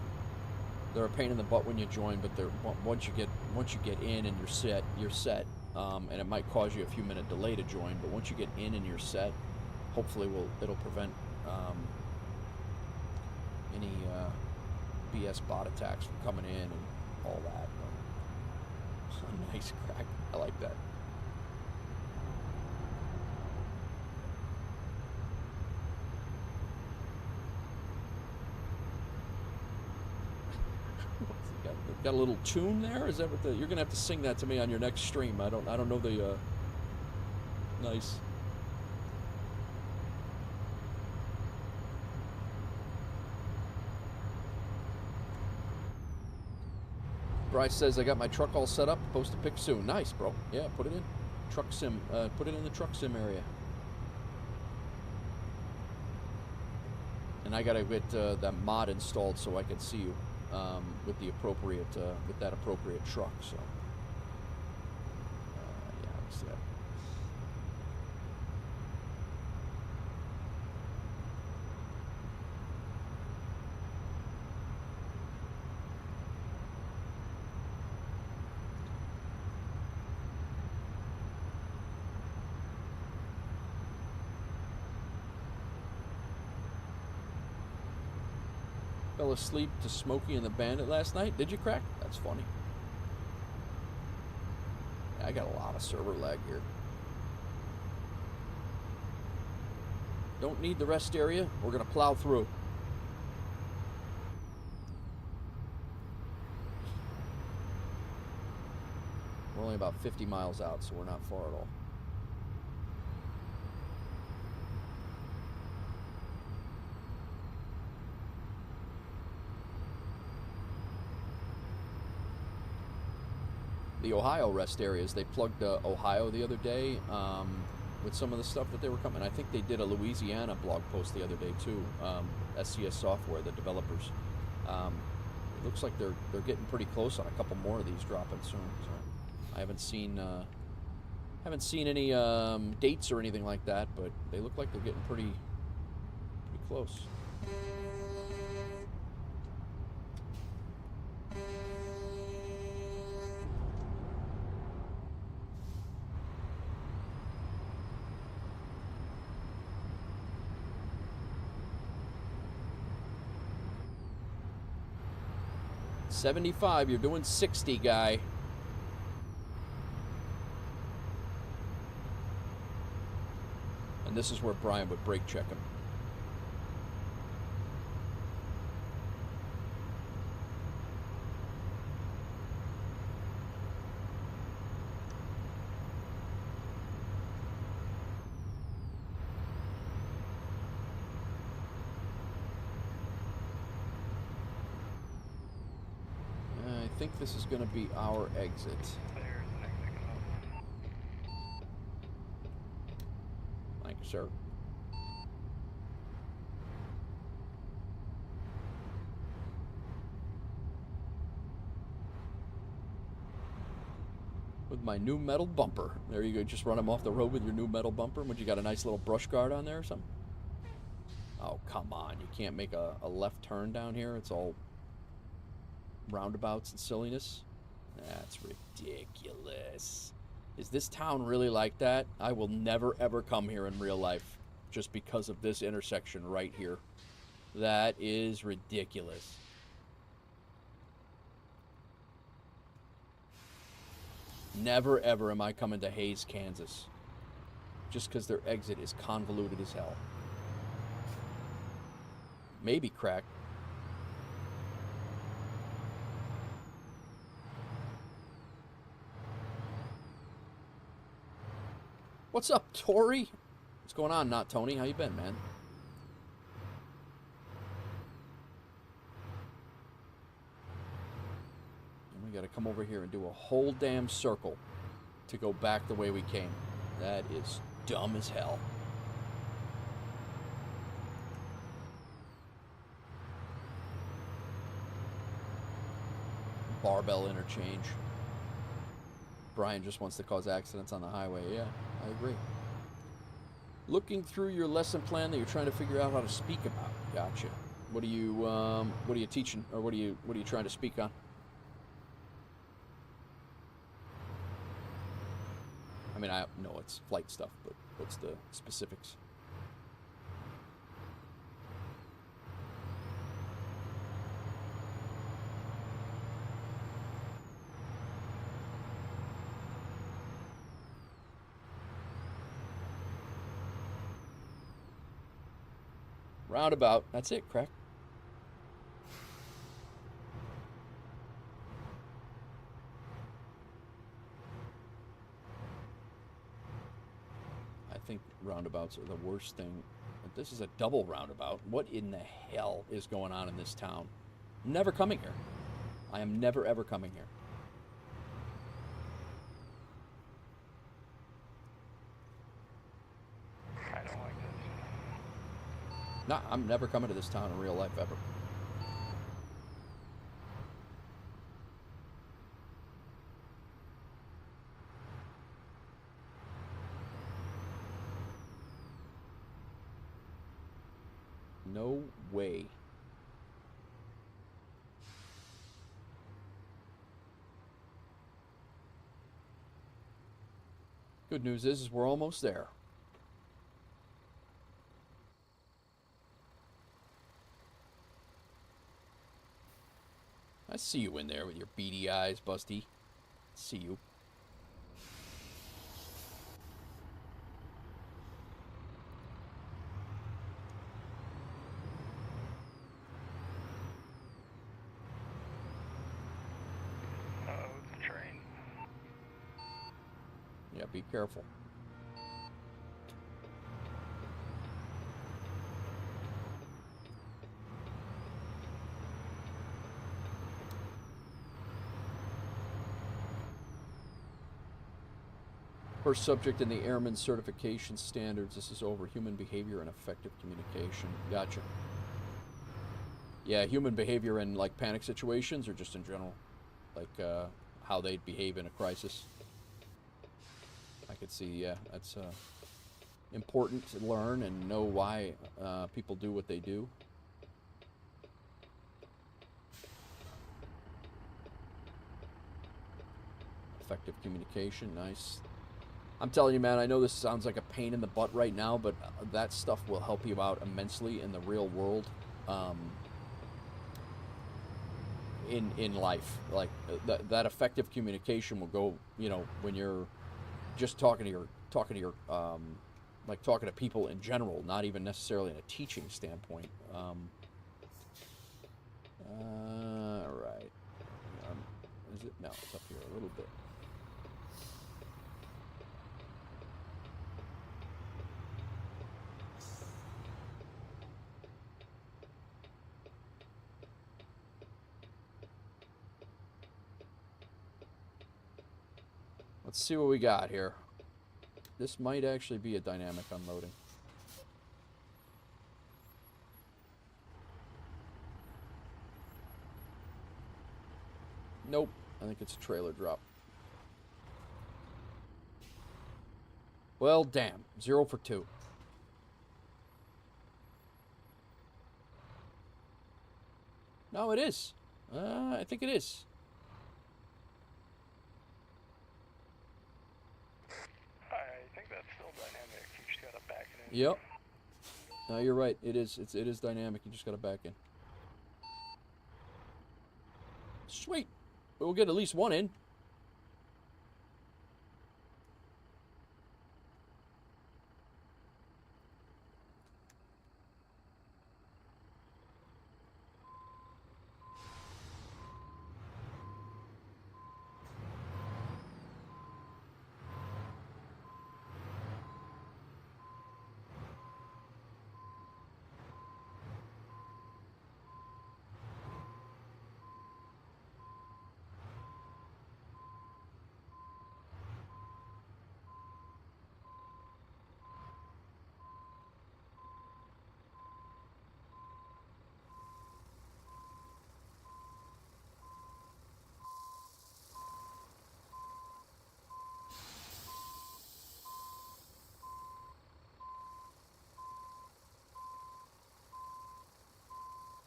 they're a pain in the butt when you join, but they're once you get in and you're set. And it might cause you a few minute delay to join, but once you get in and you're set, hopefully it'll prevent any BS bot attacks from coming in and all that. Nice crack. I like that. Got a little tune there? Is that what you're gonna have to sing that to me on your next stream? I don't know the nice. Bryce says, I got my truck all set up, post a pic soon. Nice, bro. Yeah, put it in. Truck sim, put it in the truck sim area. And I gotta get that mod installed so I can see you with that appropriate truck, so. Yeah, let's see that. Fell asleep to Smokey and the Bandit last night. Did you, Crack? That's funny. Yeah, I got a lot of server lag here. Don't need the rest area. We're going to plow through. We're only about 50 miles out, so we're not far at all. The Ohio rest areas, they plugged Ohio the other day with some of the stuff that they were coming. I think they did a Louisiana blog post the other day too. SCS Software, the developers. It looks like they're getting pretty close on a couple more of these dropping soon. So I haven't seen any dates or anything like that, but they look like they're getting pretty close. $75, you're doing 60, guy. And this is where Brian would brake check him. I think this is going to be our exit. Thank you, sir. With my new metal bumper. There you go. Just run them off the road with your new metal bumper. Would you got a nice little brush guard on there or something? Oh, come on. You can't make a left turn down here. It's all roundabouts and silliness. That's ridiculous. Is this town really like that? I will never ever come here in real life just because of this intersection right here. That is ridiculous. Never ever am I coming to Hayes, Kansas. Just because their exit is convoluted as hell. Maybe crack. What's up, Tori? What's going on, Not Tony? How you been, man? And we gotta come over here and do a whole damn circle to go back the way we came. That is dumb as hell. Barbell interchange. Brian just wants to cause accidents on the highway. Yeah, I agree. Looking through your lesson plan that you're trying to figure out how to speak about. Gotcha. What are you teaching, or what are you trying to speak on? I mean, I know it's flight stuff, but what's the specifics? Roundabout. That's it, crack. I think roundabouts are the worst thing. This is a double roundabout. What in the hell is going on in this town? I'm never coming here. I am never ever coming here. I don't like this. Nah, I'm never coming to this town in real life ever. No way. Good news is we're almost there. I see you in there with your beady eyes, Busty. See you. Uh-oh, it's a train. Yeah, be careful. First subject in the Airman Certification Standards. This is over human behavior and effective communication. Gotcha. Yeah, human behavior in like panic situations or just in general, like how they'd behave in a crisis. I could see, yeah, that's important to learn and know why people do what they do. Effective communication, nice. I'm telling you, man, I know this sounds like a pain in the butt right now, but that stuff will help you out immensely in the real world. In life, like that effective communication will go, you know, when you're just talking to your like talking to people in general, not even necessarily in a teaching standpoint. All right. Is it? No, it's up here a little bit. Let's see what we got here. This might actually be a dynamic unloading. Nope, I think it's a trailer drop. Well, damn, 0 for 2. No, it is. I think it is. Yep. No, you're right. It is dynamic. You just got to back in. Sweet. We'll get at least one in.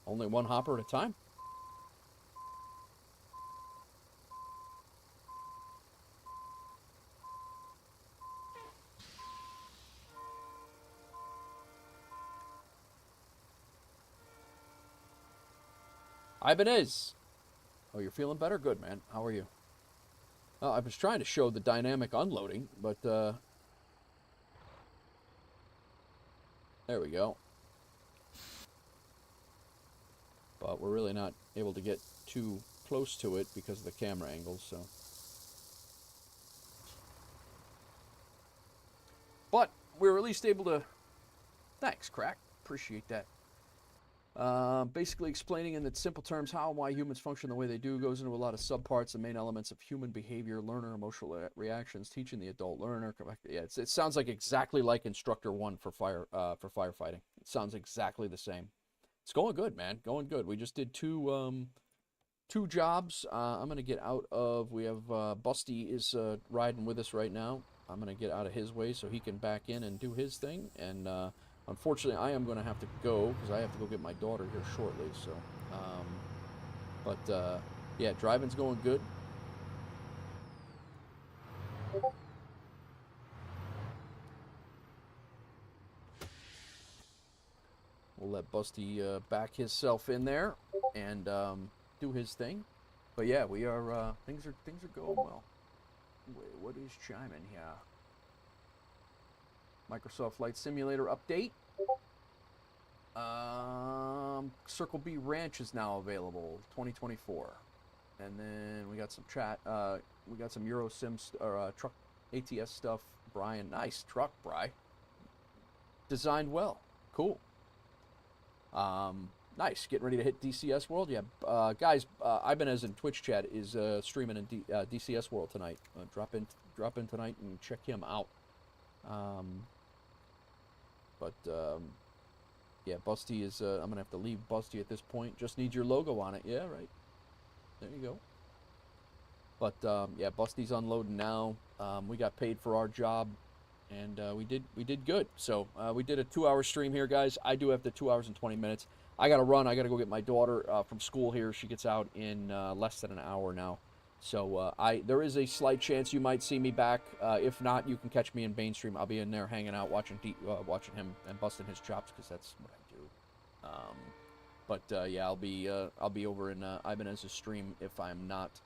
Only one hopper at a time. Ibanez. Oh, you're feeling better? Good, man. How are you? I was trying to show the dynamic unloading, but there we go. But we're really not able to get too close to it because of the camera angles, so. But we're at least able to... Thanks, Crack. Appreciate that. Basically explaining in the simple terms how and why humans function the way they do, goes into a lot of subparts and main elements of human behavior, learner, emotional reactions, teaching the adult learner. Yeah, it sounds like exactly like Instructor 1 for firefighting. It sounds exactly the same. It's going good, man. Going good. We just did two jobs. I'm gonna get out of. We have Busty is riding with us right now. I'm gonna get out of his way so he can back in and do his thing. And unfortunately, I am gonna have to go because I have to go get my daughter here shortly. So, yeah, driving's going good. We'll let Busty back himself in there and do his thing. But yeah, we are things are going well. Wait, what is chiming here? Microsoft Flight Simulator update. Circle B Ranch is now available, 2024. And then we got some chat. We got some Euro Sims or truck ATS stuff. Brian, nice truck, Bri. Designed well, cool. Nice. Getting ready to hit DCS World. Yeah, guys. Ibanez in Twitch chat is streaming in DCS World tonight. Drop in tonight and check him out. Yeah, Busty is. I'm gonna have to leave Busty at this point. Just need your logo on it. Yeah, right. There you go. But yeah, Busty's unloading now. We got paid for our job, and we did good. So we did a 2-hour stream here, guys. I do have the 2 hours and 20 minutes. I gotta run. I gotta go get my daughter from school here. She gets out in less than an hour now. So there is a slight chance you might see me back. If not, you can catch me in mainstream. I'll be in there hanging out, watching him and busting his chops because that's what I do. Yeah, I'll be over in Ibanez's stream if I'm not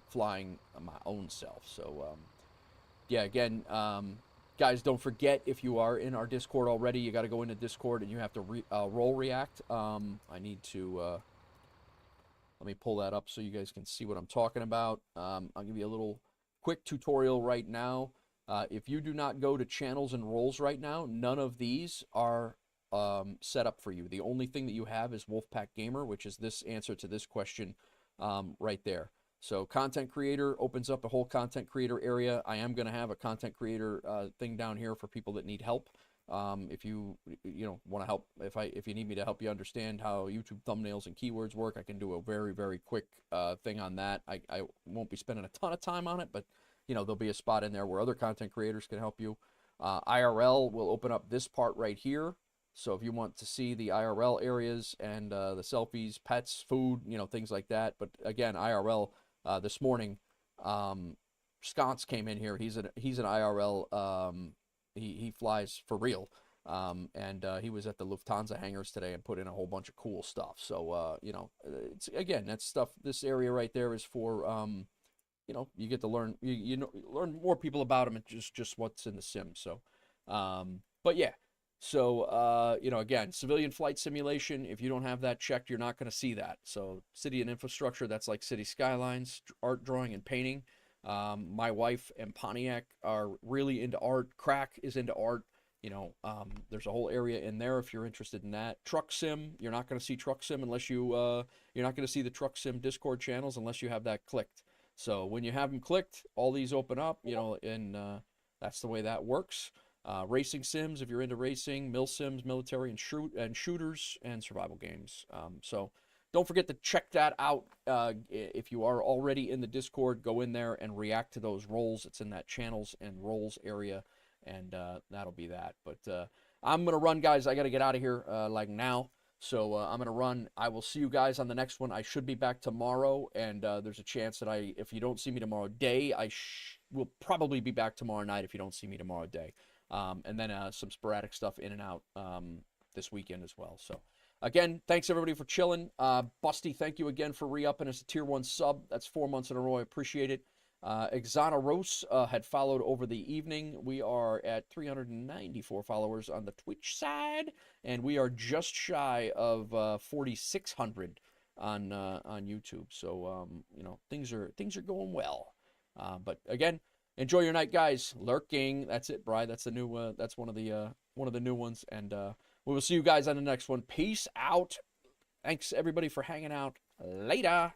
flying my own self. So yeah, again, guys, don't forget, if you are in our Discord already, you got to go into Discord and you have to roll react. I need to. Let me pull that up so you guys can see what I'm talking about. I'll give you a little quick tutorial right now. If you do not go to channels and roles right now, none of these are set up for you. The only thing that you have is WolfPack Gamer, which is this answer to this question right there. So content creator opens up a whole content creator area. I am going to have a content creator thing down here for people that need help. If you want to help, if you need me to help you understand how YouTube thumbnails and keywords work, I can do a very, very quick thing on that. I won't be spending a ton of time on it, but there'll be a spot in there where other content creators can help you. IRL will open up this part right here. So if you want to see the IRL areas and the selfies, pets, food, things like that. But again, IRL this morning, Sconce came in here. He's an IRL. He flies for real. And he was at the Lufthansa hangars today and put in a whole bunch of cool stuff. So, you know, it's, again, that's stuff, this area right there is for, you know, you get to learn, you know, learn more people about them and just what's in the sim. So, but yeah, so, you know, again, civilian flight simulation, if you don't have that checked, you're not going to see that. So city and infrastructure, that's like city skylines, art drawing and painting. My wife and Pontiac are really into art. Crack is into art. You know, there's a whole area in there if you're interested in that. Truck sim, you're not going to see truck sim unless you, you're not going to see the truck sim Discord channels unless you have that clicked. So when you have them clicked, all these open up, you know, and that's the way that works. Racing sims, if you're into racing, mil sims, military and shooters, and survival games. So don't forget to check that out. If you are already in the Discord, go in there and react to those roles. It's in that channels and roles area. And that'll be that. But I'm going to run, guys. I got to get out of here like now. So I'm going to run. I will see you guys on the next one. I should be back tomorrow. And there's a chance that if you don't see me tomorrow day, I will probably be back tomorrow night if you don't see me tomorrow day. And then some sporadic stuff in and out this weekend as well. So again, thanks everybody for chilling. Busty, thank you again for re-upping as a tier 1 sub. That's 4 months in a row. I appreciate it. Exoneros had followed over the evening. We are at 394 followers on the Twitch side, and we are just shy of 4,600 on YouTube. So you know, things are going well. But again, enjoy your night, guys. Lurking, that's it, Bri. That's the new. That's one of the new ones, and we will see you guys on the next one. Peace out. Thanks everybody for hanging out. Later.